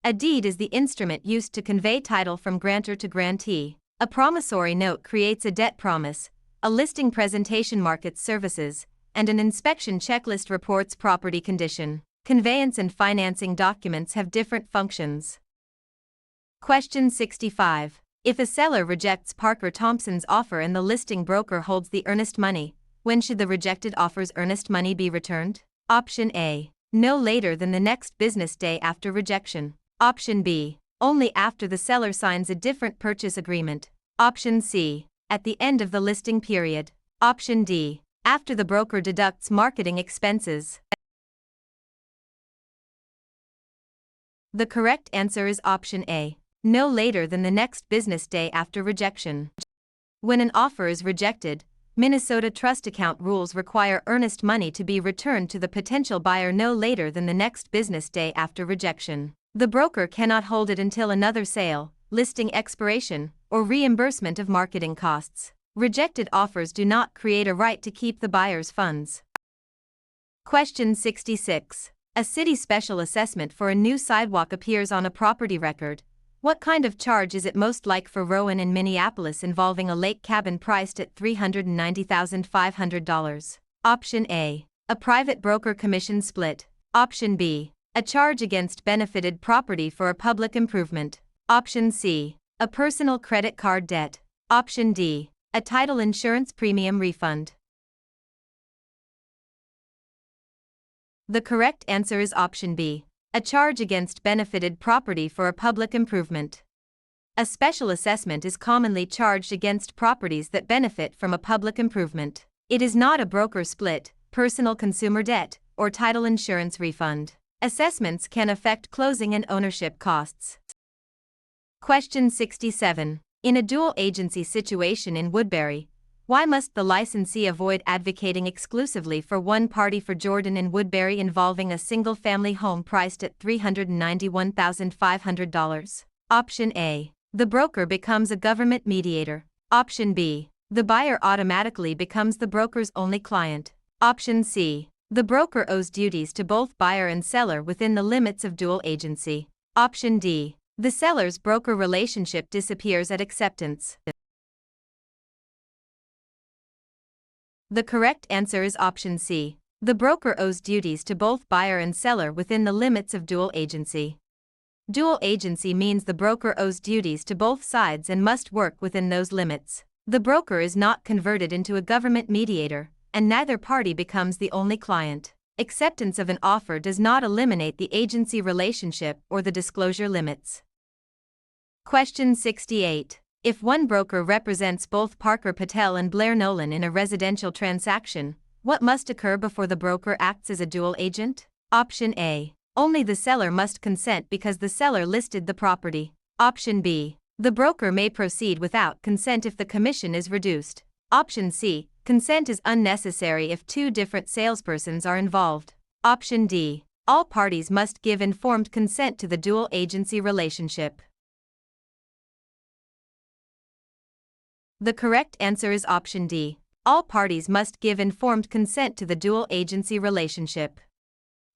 A deed is the instrument used to convey title from grantor to grantee. A promissory note creates a debt promise, a listing presentation markets services, and an inspection checklist reports property condition. Conveyance and financing documents have different functions. Question 65. If a seller rejects Parker Thompson's offer and the listing broker holds the earnest money, when should the rejected offer's earnest money be returned? Option A. No later than the next business day after rejection. Option B. Only after the seller signs a different purchase agreement. Option C. At the end of the listing period. Option D. After the broker deducts marketing expenses. The correct answer is option A. No later than the next business day after rejection. When an offer is rejected, Minnesota trust account rules require earnest money to be returned to the potential buyer no later than the next business day after rejection. The broker cannot hold it until another sale, listing expiration, or reimbursement of marketing costs. Rejected offers do not create a right to keep the buyer's funds. Question 66. A city special assessment for a new sidewalk appears on a property record. What kind of charge is it most like for Rowan in Minneapolis involving a lake cabin priced at $390,500? Option A. A private broker commission split. Option B. A charge against benefited property for a public improvement. Option C. A personal credit card debt. Option D. A title insurance premium refund. The correct answer is option B. A charge against benefited property for a public improvement. A special assessment is commonly charged against properties that benefit from a public improvement. It is not a broker split, personal consumer debt, or title insurance refund. Assessments can affect closing and ownership costs. Question 67. In a dual agency situation in Woodbury, why must the licensee avoid advocating exclusively for one party for Jordan in Woodbury involving a single-family home priced at $391,500? Option A. The broker becomes a government mediator. Option B. The buyer automatically becomes the broker's only client. Option C. The broker owes duties to both buyer and seller within the limits of dual agency. Option D. The seller's broker relationship disappears at acceptance. The correct answer is option C. The broker owes duties to both buyer and seller within the limits of dual agency. Dual agency means the broker owes duties to both sides and must work within those limits. The broker is not converted into a government mediator, and neither party becomes the only client. Acceptance of an offer does not eliminate the agency relationship or the disclosure limits. Question 68. If one broker represents both Parker Patel and Blair Nolan in a residential transaction, what must occur before the broker acts as a dual agent? Option A. Only the seller must consent because the seller listed the property. Option B. The broker may proceed without consent if the commission is reduced. Option C. Consent is unnecessary if two different salespersons are involved. Option D. All parties must give informed consent to the dual agency relationship. The correct answer is option D. All parties must give informed consent to the dual agency relationship.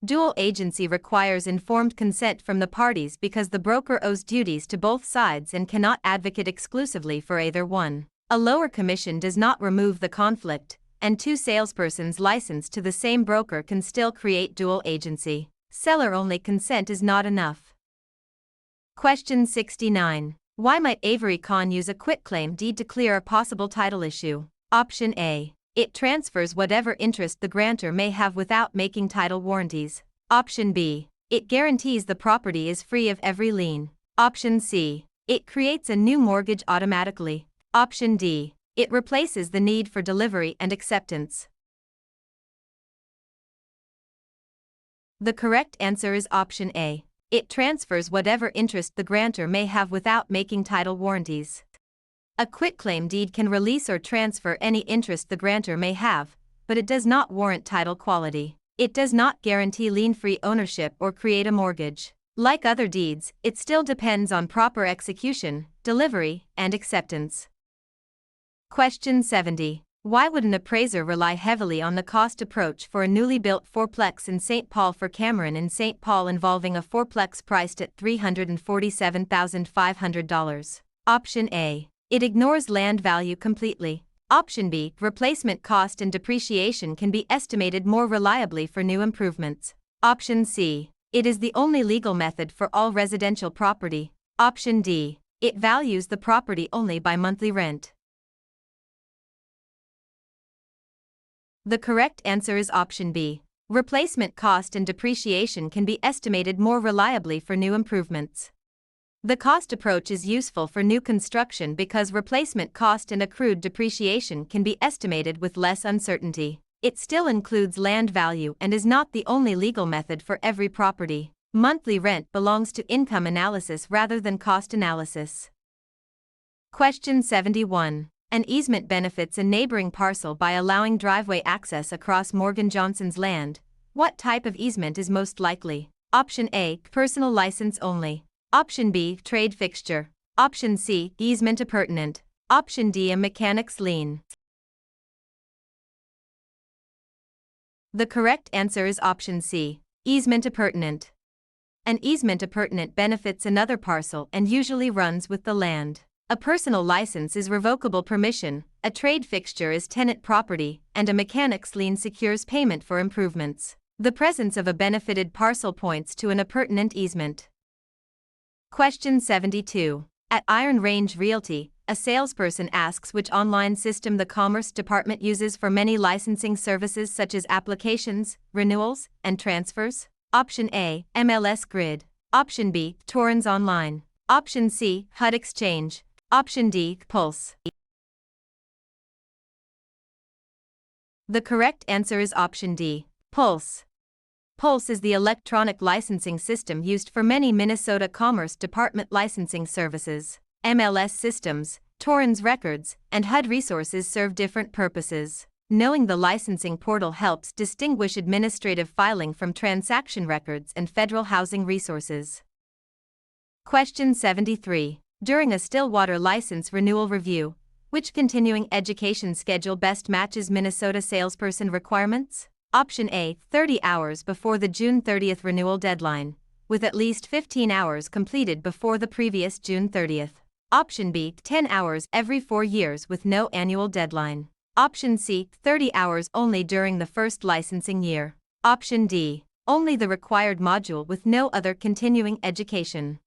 Dual agency requires informed consent from the parties because the broker owes duties to both sides and cannot advocate exclusively for either one. A lower commission does not remove the conflict, and two salespersons licensed to the same broker can still create dual agency. Seller-only consent is not enough. Question 69. Why might Avery Kahn use a quitclaim deed to clear a possible title issue? Option A. It transfers whatever interest the grantor may have without making title warranties. Option B. It guarantees the property is free of every lien. Option C. It creates a new mortgage automatically. Option D. It replaces the need for delivery and acceptance. The correct answer is option A. It transfers whatever interest the grantor may have without making title warranties. A quitclaim deed can release or transfer any interest the grantor may have, but it does not warrant title quality. It does not guarantee lien-free ownership or create a mortgage. Like other deeds, it still depends on proper execution, delivery, and acceptance. Question 70. Why would an appraiser rely heavily on the cost approach for a newly built fourplex in St. Paul for Cameron in St. Paul involving a fourplex priced at $347,500? Option A. It ignores land value completely. Option B. Replacement cost and depreciation can be estimated more reliably for new improvements. Option C. It is the only legal method for all residential property. Option D. It values the property only by monthly rent. The correct answer is option B. Replacement cost and depreciation can be estimated more reliably for new improvements. The cost approach is useful for new construction because replacement cost and accrued depreciation can be estimated with less uncertainty. It still includes land value and is not the only legal method for every property. Monthly rent belongs to income analysis rather than cost analysis. Question 71. An easement benefits a neighboring parcel by allowing driveway access across Morgan Johnson's land. What type of easement is most likely? Option A. Personal license only. Option B. Trade fixture. Option C. Easement appurtenant. Option D. A mechanic's lien. The correct answer is option C. Easement appurtenant. An easement appurtenant benefits another parcel and usually runs with the land. A personal license is revocable permission, a trade fixture is tenant property, and a mechanic's lien secures payment for improvements. The presence of a benefited parcel points to an appurtenant easement. Question 72. At Iron Range Realty, a salesperson asks which online system the Commerce Department uses for many licensing services such as applications, renewals, and transfers. Option A. MLS Grid. Option B. Torrens Online. Option C. HUD Exchange. Option D. Pulse. The correct answer is option D. Pulse. Pulse is the electronic licensing system used for many Minnesota Commerce Department licensing services. MLS systems, Torrens records, and HUD resources serve different purposes. Knowing the licensing portal helps distinguish administrative filing from transaction records and federal housing resources. Question 73. During a Stillwater license renewal review, which continuing education schedule best matches Minnesota salesperson requirements? Option A. 30 hours before the June 30th renewal deadline, with at least 15 hours completed before the previous June 30th. Option B. 10 hours every 4 years with no annual deadline. Option C. 30 hours only during the first licensing year. Option D. Only the required module with no other continuing education.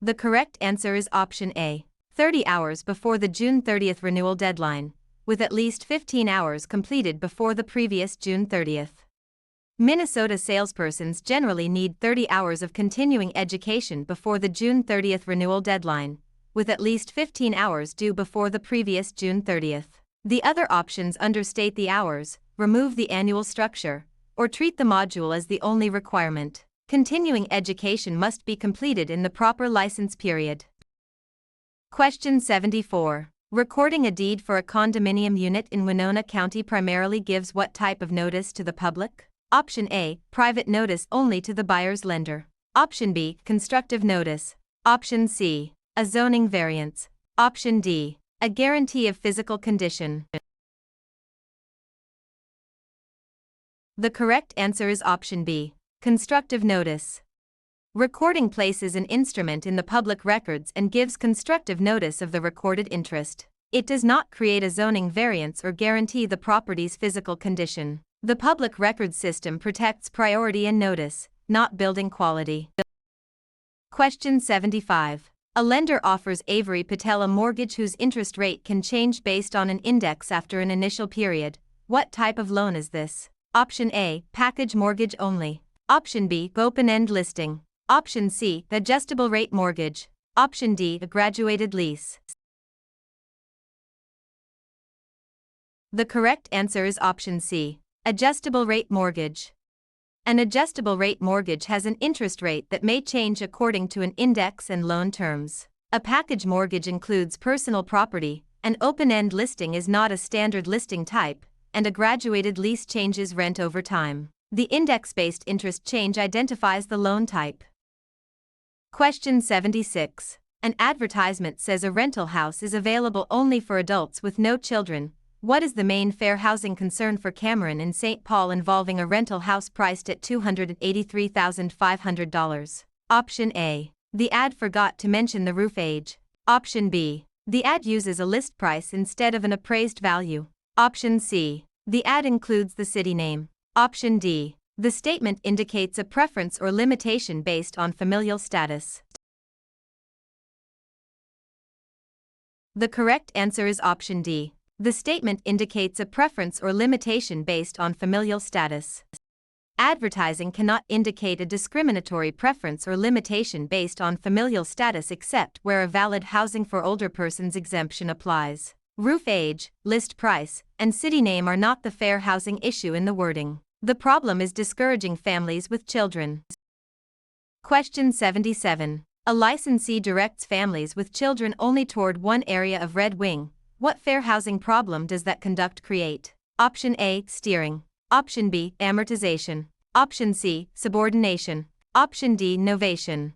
The correct answer is option A. 30 hours before the June 30th renewal deadline, with at least 15 hours completed before the previous June 30th. Minnesota salespersons generally need 30 hours of continuing education before the June 30th renewal deadline, with at least 15 hours due before the previous June 30th. The other options understate the hours, remove the annual structure, or treat the module as the only requirement. Continuing education must be completed in the proper license period. Question 74. Recording a deed for a condominium unit in Winona County primarily gives what type of notice to the public? Option A. Private notice only to the buyer's lender. Option B. Constructive notice. Option C. A zoning variance. Option D. A guarantee of physical condition. The correct answer is option B. Constructive notice. Recording places an instrument in the public records and gives constructive notice of the recorded interest. It does not create a zoning variance or guarantee the property's physical condition. The public records system protects priority and notice, not building quality. Question 75. A lender offers Avery Patel a mortgage whose interest rate can change based on an index after an initial period. What type of loan is this? Option A. Package mortgage only. Option B. Open-end listing. Option C. Adjustable rate mortgage. Option D. A graduated lease. The correct answer is option C. Adjustable rate mortgage. An adjustable rate mortgage has an interest rate that may change according to an index and loan terms. A package mortgage includes personal property, an open-end listing is not a standard listing type, and a graduated lease changes rent over time. The index-based interest change identifies the loan type. Question 76. An advertisement says a rental house is available only for adults with no children. What is the main fair housing concern for Cameron in St. Paul involving a rental house priced at $283,500? Option A. The ad forgot to mention the roof age. Option B. The ad uses a list price instead of an appraised value. Option C. The ad includes the city name. Option D. The statement indicates a preference or limitation based on familial status. The correct answer is option D. The statement indicates a preference or limitation based on familial status. Advertising cannot indicate a discriminatory preference or limitation based on familial status except where a valid housing for older persons exemption applies. Roof age, list price, and city name are not the fair housing issue in the wording. The problem is discouraging families with children. Question 77. A licensee directs families with children only toward one area of Red Wing. What fair housing problem does that conduct create? Option A. Steering. Option B. Amortization. Option C. Subordination. Option D. Novation.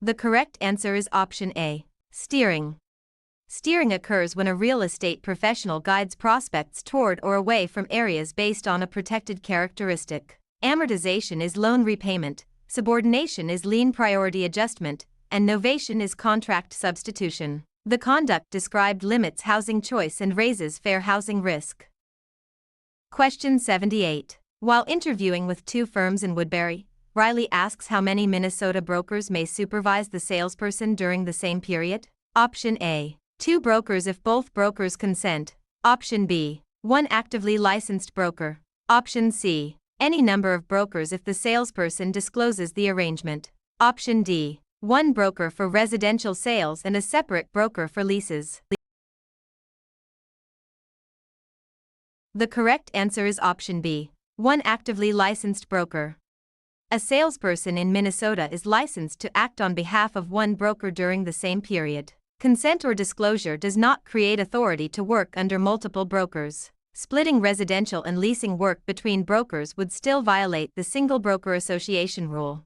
The correct answer is option A. Steering. Steering occurs when a real estate professional guides prospects toward or away from areas based on a protected characteristic. Amortization is loan repayment, subordination is lien priority adjustment, and novation is contract substitution. The conduct described limits housing choice and raises fair housing risk. Question 78. While interviewing with two firms in Woodbury, Riley asks how many Minnesota brokers may supervise the salesperson during the same period. Option A. 2 brokers if both brokers consent. Option B. 1 actively licensed broker. Option C. Any number of brokers if the salesperson discloses the arrangement. Option D. 1 broker for residential sales and a separate broker for leases. The correct answer is option B. 1 actively licensed broker. A salesperson in Minnesota is licensed to act on behalf of 1 broker during the same period. Consent or disclosure does not create authority to work under multiple brokers. Splitting residential and leasing work between brokers would still violate the Single Broker Association rule.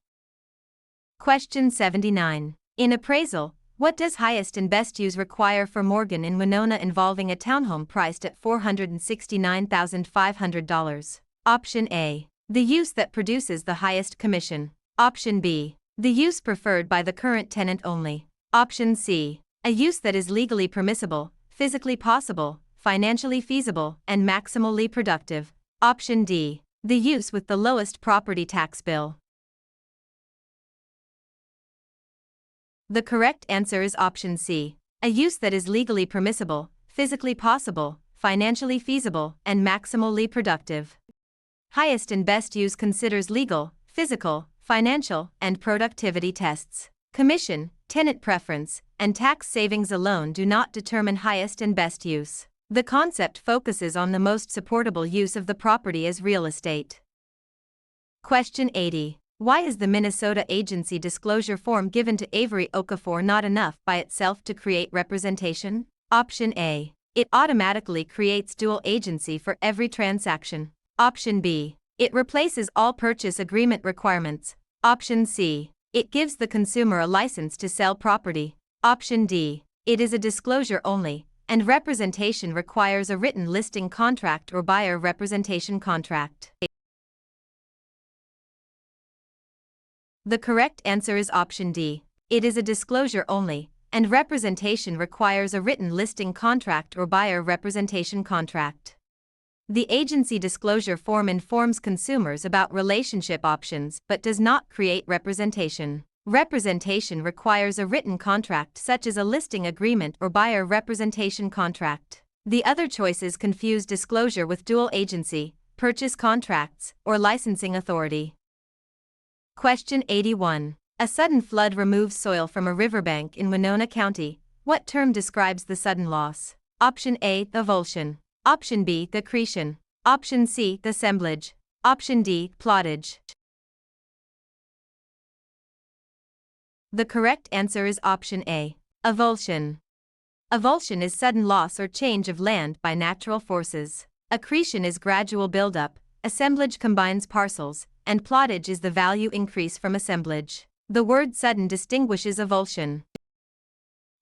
Question 79. In appraisal, what does highest and best use require for Morgan in Winona involving a townhome priced at $469,500? Option A. The use that produces the highest commission. Option B. The use preferred by the current tenant only. Option C. A use that is legally permissible, physically possible, financially feasible, and maximally productive. Option D. The use with the lowest property tax bill. The correct answer is option C. A use that is legally permissible, physically possible, financially feasible, and maximally productive. Highest and best use considers legal, physical, financial, and productivity tests. Commission, tenant preference, and tax savings alone do not determine highest and best use. The concept focuses on the most supportable use of the property as real estate. Question 80. Why is the Minnesota agency disclosure form given to Avery Okafor not enough by itself to create representation? Option A. It automatically creates dual agency for every transaction. Option B. It replaces all purchase agreement requirements. Option C. It gives the consumer a license to sell property. Option D. It is a disclosure only, and representation requires a written listing contract or buyer representation contract. The correct answer is option D. It is a disclosure only, and representation requires a written listing contract or buyer representation contract. The agency disclosure form informs consumers about relationship options but does not create representation. Representation requires a written contract such as a listing agreement or buyer representation contract. The other choices confuse disclosure with dual agency, purchase contracts, or licensing authority. Question 81. A sudden flood removes soil from a riverbank in Winona County. What term describes the sudden loss? Option A. The avulsion. Option B. The accretion. Option C. The assemblage. Option D. Plottage. The correct answer is option A. Avulsion. Avulsion is sudden loss or change of land by natural forces. Accretion is gradual buildup, assemblage combines parcels, and plottage is the value increase from assemblage. The word sudden distinguishes avulsion.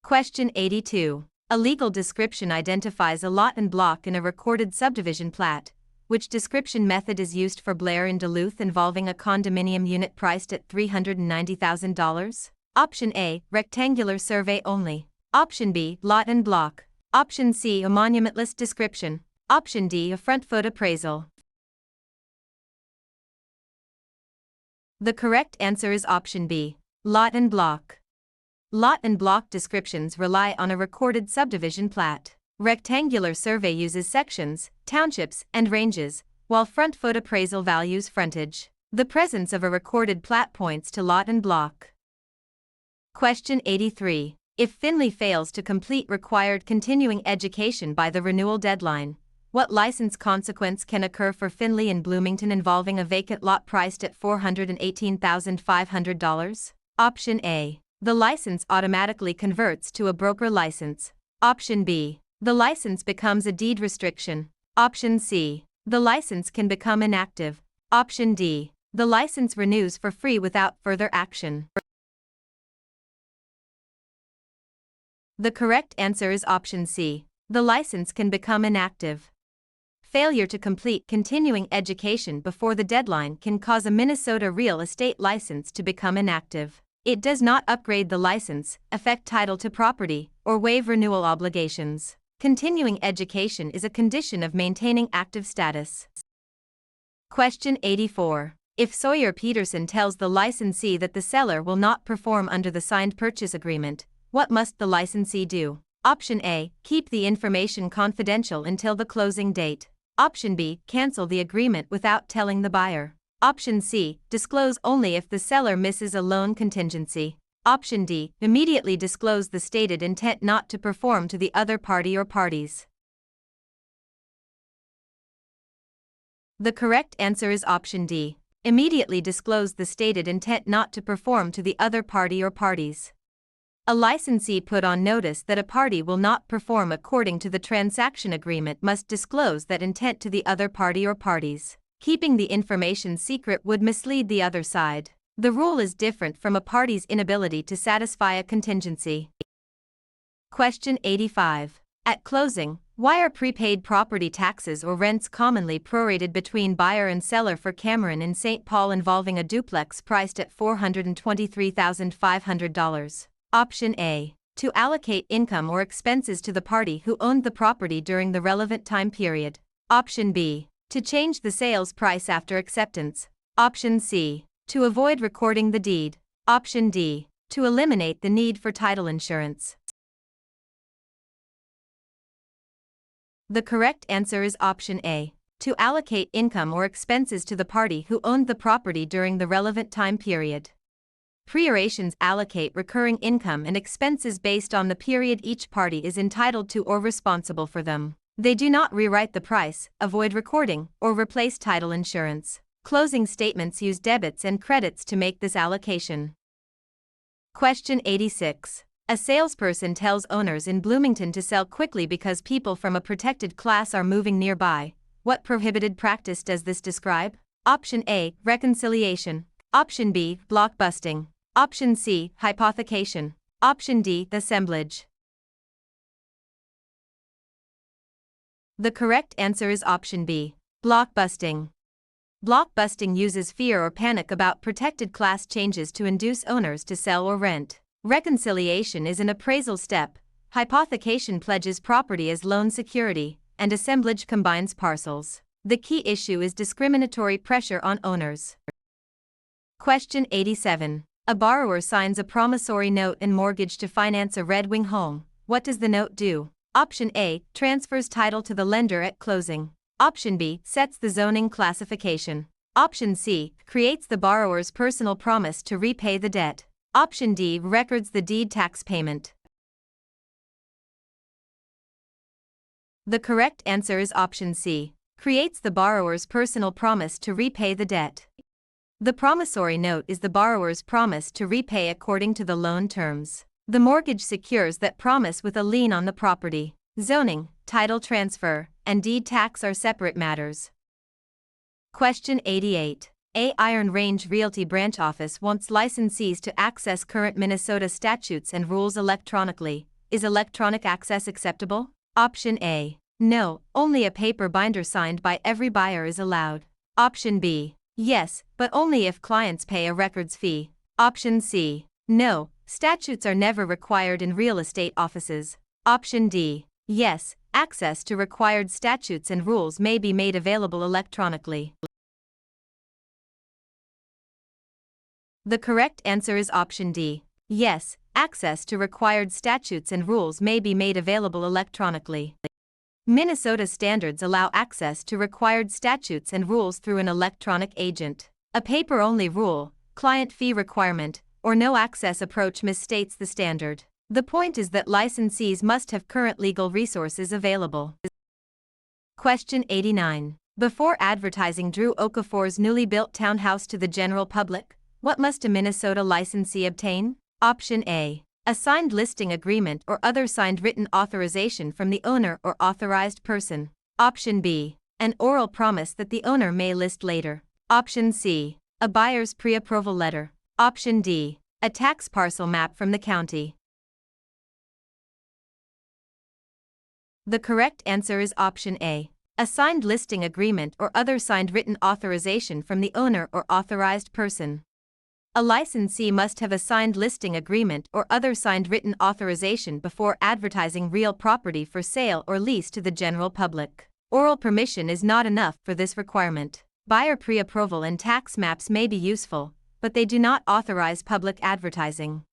Question 82. A legal description identifies a lot and block in a recorded subdivision plat. Which description method is used for Blair in Duluth involving a condominium unit priced at $390,000? Option A, rectangular survey only. Option B, lot and block. Option C, a monumentless description. Option D, a front foot appraisal. The correct answer is option B, lot and block. Lot and block descriptions rely on a recorded subdivision plat. Rectangular survey uses sections, townships, and ranges, while front foot appraisal values frontage. The presence of a recorded plat points to lot and block. Question 83. If Finley fails to complete required continuing education by the renewal deadline, what license consequence can occur for Finley in Bloomington involving a vacant lot priced at $418,500? Option A. The license automatically converts to a broker license. Option B. The license becomes a deed restriction. Option C. The license can become inactive. Option D. The license renews for free without further action. The correct answer is option C. The license can become inactive. Failure to complete continuing education before the deadline can cause a Minnesota real estate license to become inactive. It does not upgrade the license, affect title to property, or waive renewal obligations. Continuing education is a condition of maintaining active status. Question 84. If Sawyer Peterson tells the licensee that the seller will not perform under the signed purchase agreement, what must the licensee do? Option A. Keep the information confidential until the closing date. Option B. Cancel the agreement without telling the buyer. Option C. Disclose only if the seller misses a loan contingency. Option D. Immediately disclose the stated intent not to perform to the other party or parties. The correct answer is option D. Immediately disclose the stated intent not to perform to the other party or parties. A licensee put on notice that a party will not perform according to the transaction agreement must disclose that intent to the other party or parties. Keeping the information secret would mislead the other side. The rule is different from a party's inability to satisfy a contingency. Question 85. At closing, why are prepaid property taxes or rents commonly prorated between buyer and seller for Cameron in St. Paul involving a duplex priced at $423,500? Option A. To allocate income or expenses to the party who owned the property during the relevant time period. Option B. To change the sales price after acceptance. Option C. To avoid recording the deed. Option D. To eliminate the need for title insurance. The correct answer is option A. To allocate income or expenses to the party who owned the property during the relevant time period. Priorations allocate recurring income and expenses based on the period each party is entitled to or responsible for them. They do not rewrite the price, avoid recording, or replace title insurance. Closing statements use debits and credits to make this allocation. Question 86. A salesperson tells owners in Bloomington to sell quickly because people from a protected class are moving nearby. What prohibited practice does this describe? Option A. Reconciliation. Option B. Blockbusting. Option C. Hypothecation. Option D. Assemblage. The correct answer is option B. Blockbusting. Blockbusting uses fear or panic about protected class changes to induce owners to sell or rent. Reconciliation is an appraisal step, hypothecation pledges property as loan security, and assemblage combines parcels. The key issue is discriminatory pressure on owners. Question 87. A borrower signs a promissory note and mortgage to finance a Red Wing home. What does the note do? Option A. Transfers title to the lender at closing. Option B. Sets the zoning classification. Option C. Creates the borrower's personal promise to repay the debt. Option D. Records the deed tax payment. The correct answer is option C. Creates the borrower's personal promise to repay the debt. The promissory note is the borrower's promise to repay according to the loan terms. The mortgage secures that promise with a lien on the property. Zoning, title transfer, and deed tax are separate matters. Question 88. A. Iron Range Realty Branch Office wants licensees to access current Minnesota statutes and rules electronically. Is electronic access acceptable? Option A. No, only a paper binder signed by every buyer is allowed. Option B. Yes, but only if clients pay a records fee. Option C. No, statutes are never required in real estate offices. Option D. Yes, access to required statutes and rules may be made available electronically. The correct answer is option D. Yes, access to required statutes and rules may be made available electronically. Minnesota standards allow access to required statutes and rules through an electronic agent. A paper-only rule, client fee requirement, or no access approach misstates the standard. The point is that licensees must have current legal resources available. Question 89. Before advertising Drew Okafor's newly built townhouse to the general public, what must a Minnesota licensee obtain? Option A. A signed listing agreement or other signed written authorization from the owner or authorized person. Option B. An oral promise that the owner may list later. Option C. A buyer's pre-approval letter. Option D. A tax parcel map from the county. The correct answer is option A. A signed listing agreement or other signed written authorization from the owner or authorized person. A licensee must have a signed listing agreement or other signed written authorization before advertising real property for sale or lease to the general public. Oral permission is not enough for this requirement. Buyer pre-approval and tax maps may be useful, but they do not authorize public advertising.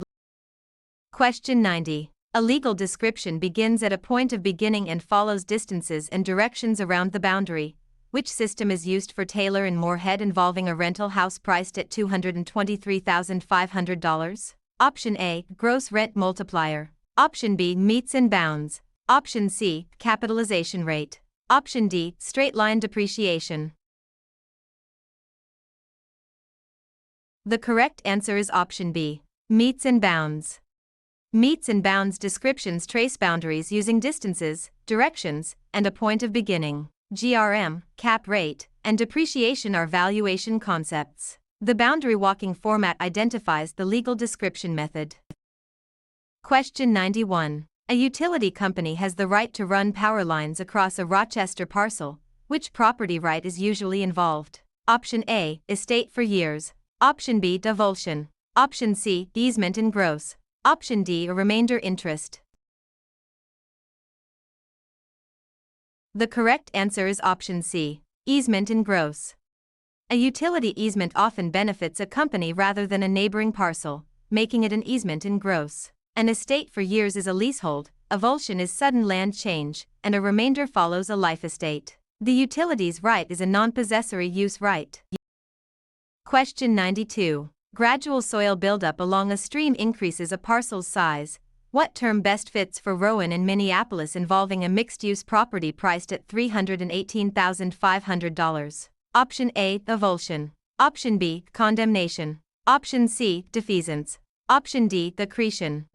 Question 90. A legal description begins at a point of beginning and follows distances and directions around the boundary. Which system is used for Taylor and Moorhead involving a rental house priced at $223,500? Option A. Gross rent multiplier. Option B. Meets and bounds. Option C. Capitalization rate. Option D. Straight line depreciation. The correct answer is option B. Meets and bounds. Meets and bounds descriptions trace boundaries using distances, directions, and a point of beginning. GRM, cap rate, and depreciation are valuation concepts. The boundary walking format identifies the legal description method. Question 91. A utility company has the right to run power lines across a Rochester parcel. Which property right is usually involved? Option A. Estate for years. Option B. Divulsion. Option C. Easement in gross. Option D. A remainder interest. The correct answer is option C. Easement in gross. A utility easement often benefits a company rather than a neighboring parcel, making it an easement in gross. An estate for years is a leasehold, a avulsion is sudden land change, and a remainder follows a life estate. The utilities right is a non-possessory use right. Question 92. Gradual soil buildup along a stream increases a parcel's size. What term best fits for Rowan in Minneapolis involving a mixed-use property priced at $318,500? Option A. Avulsion. Option B. Condemnation. Option C. Defeasance. Option D. Accretion.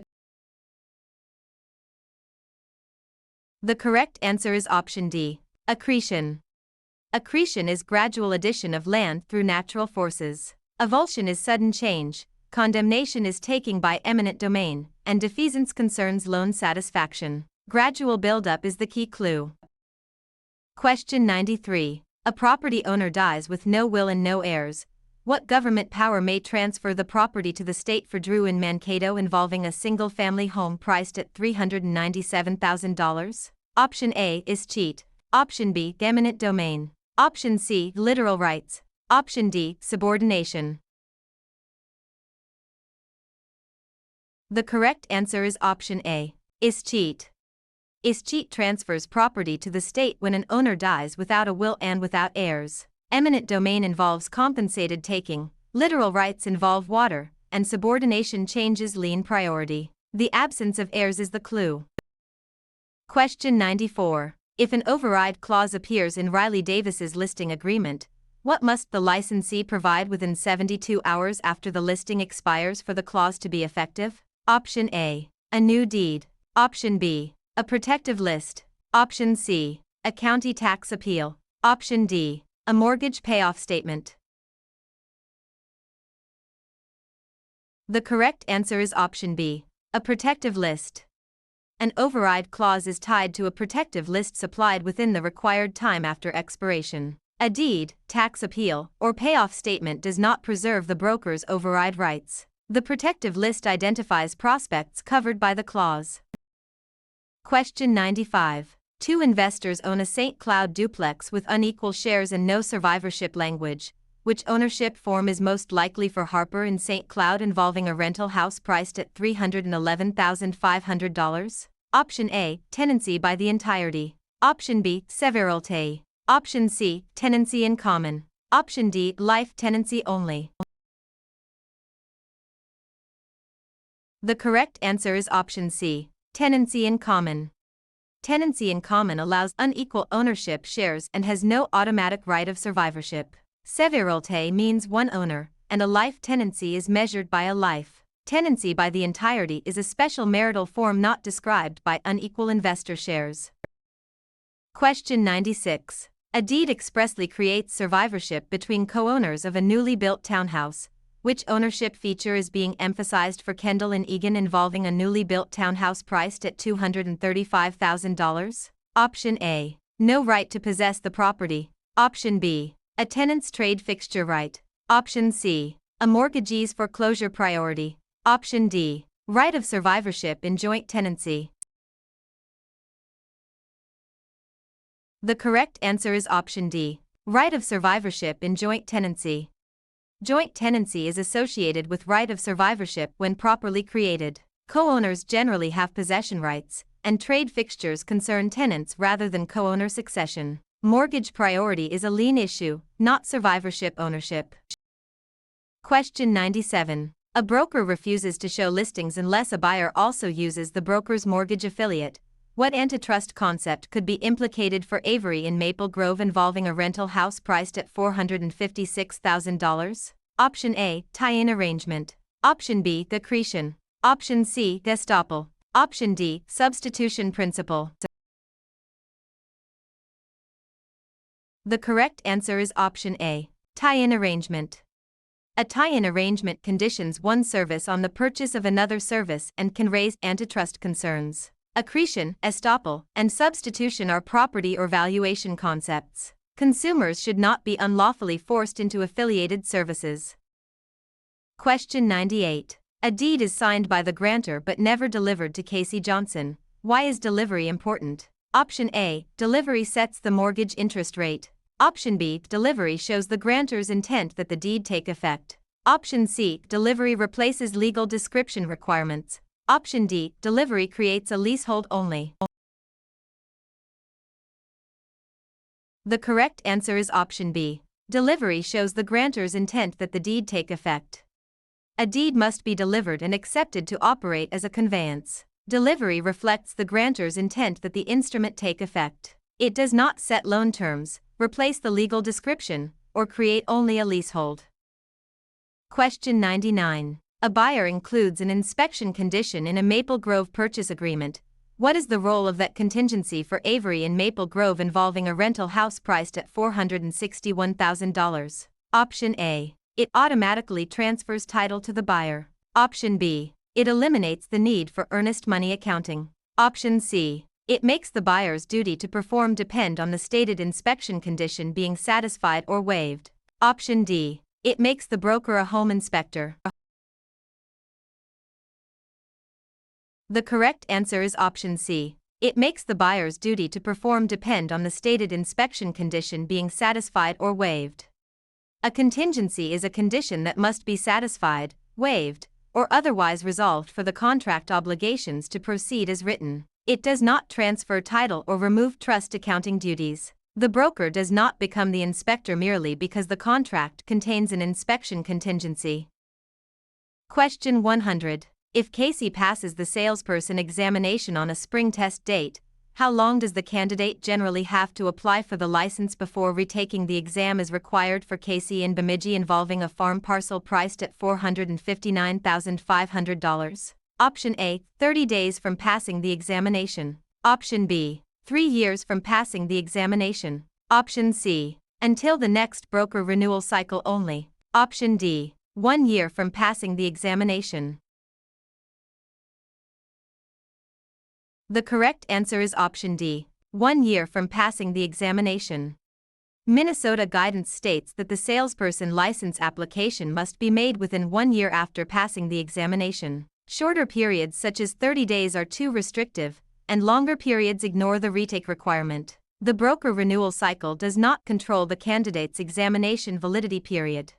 The correct answer is option D. Accretion. Accretion is gradual addition of land through natural forces. Avulsion is sudden change. Condemnation is taking by eminent domain, and defeasance concerns loan satisfaction. Gradual buildup is the key clue. Question 93. A property owner dies with no will and no heirs. What government power may transfer the property to the state for Drew in Mankato involving a single-family home priced at $397,000? Option A. Escheat. Option B. Eminent domain. Option C. Literal rights. Option D. Subordination. The correct answer is option A. Escheat. Escheat transfers property to the state when an owner dies without a will and without heirs. Eminent domain involves compensated taking, literal rights involve water, and subordination changes lien priority. The absence of heirs is the clue. Question 94. If an override clause appears in Riley Davis's listing agreement, what must the licensee provide within 72 hours after the listing expires for the clause to be effective? Option A. A new deed. Option B. A protective list. Option C. A county tax appeal. Option D. A mortgage payoff statement. The correct answer is option B, a protective list. An override clause is tied to a protective list supplied within the required time after expiration. A deed, tax appeal, or payoff statement does not preserve the broker's override rights. The protective list identifies prospects covered by the clause. Question 95. Two investors own a St. Cloud duplex with unequal shares and no survivorship language. Which ownership form is most likely for Harper in St. Cloud involving a rental house priced at $311,500? Option A, tenancy by the entirety. Option B, severalty. Option C, tenancy in common. Option D, life tenancy only. The correct answer is option C, tenancy in common. Tenancy in common allows unequal ownership shares and has no automatic right of survivorship. Severalty means one owner, and a life tenancy is measured by a life. Tenancy by the entirety is a special marital form not described by unequal investor shares. Question 96. A deed expressly creates survivorship between co-owners of a newly built townhouse. Which ownership feature is being emphasized for Kendall and Egan involving a newly built townhouse priced at $235,000? Option A, no right to possess the property. Option B, a tenant's trade fixture right. Option C, a mortgagee's foreclosure priority. Option D, right of survivorship in joint tenancy. The correct answer is option D, right of survivorship in joint tenancy. Joint tenancy is associated with right of survivorship when properly created. Co-owners generally have possession rights, and trade fixtures concern tenants rather than co-owner succession. Mortgage priority is a lien issue, not survivorship ownership. Question 97. A broker refuses to show listings unless a buyer also uses the broker's mortgage affiliate. What antitrust concept could be implicated for Avery in Maple Grove involving a rental house priced at $456,000? Option A, tie-in arrangement. Option B, accretion. Option C, estoppel. Option D, substitution principle. The correct answer is option A, tie-in arrangement. A tie-in arrangement conditions one service on the purchase of another service and can raise antitrust concerns. Accretion, estoppel, and substitution are property or valuation concepts. Consumers should not be unlawfully forced into affiliated services. Question 98. A deed is signed by the grantor but never delivered to Casey Johnson. Why is delivery important? Option A, delivery sets the mortgage interest rate. Option B, delivery shows the grantor's intent that the deed take effect. Option C, delivery replaces legal description requirements. Option D, delivery creates a leasehold only. The correct answer is option B. Delivery shows the grantor's intent that the deed take effect. A deed must be delivered and accepted to operate as a conveyance. Delivery reflects the grantor's intent that the instrument take effect. It does not set loan terms, replace the legal description, or create only a leasehold. Question 99. A buyer includes an inspection condition in a Maple Grove purchase agreement. What is the role of that contingency for Avery in Maple Grove involving a rental house priced at $461,000? Option A, it automatically transfers title to the buyer. Option B, it eliminates the need for earnest money accounting. Option C, it makes the buyer's duty to perform depend on the stated inspection condition being satisfied or waived. Option D, it makes the broker a home inspector. The correct answer is option C. It makes the buyer's duty to perform depend on the stated inspection condition being satisfied or waived. A contingency is a condition that must be satisfied, waived, or otherwise resolved for the contract obligations to proceed as written. It does not transfer title or remove trust accounting duties. The broker does not become the inspector merely because the contract contains an inspection contingency. Question 100. If Casey passes the salesperson examination on a spring test date, how long does the candidate generally have to apply for the license before retaking the exam is required for Casey in Bemidji involving a farm parcel priced at $459,500? Option A, 30 days from passing the examination. Option B, 3 years from passing the examination. Option C, until the next broker renewal cycle only. Option D, 1 year from passing the examination. The correct answer is option D, 1 year from passing the examination. Minnesota guidance states that the salesperson license application must be made within 1 year after passing the examination. Shorter periods such as 30 days are too restrictive, and longer periods ignore the retake requirement. The broker renewal cycle does not control the candidate's examination validity period.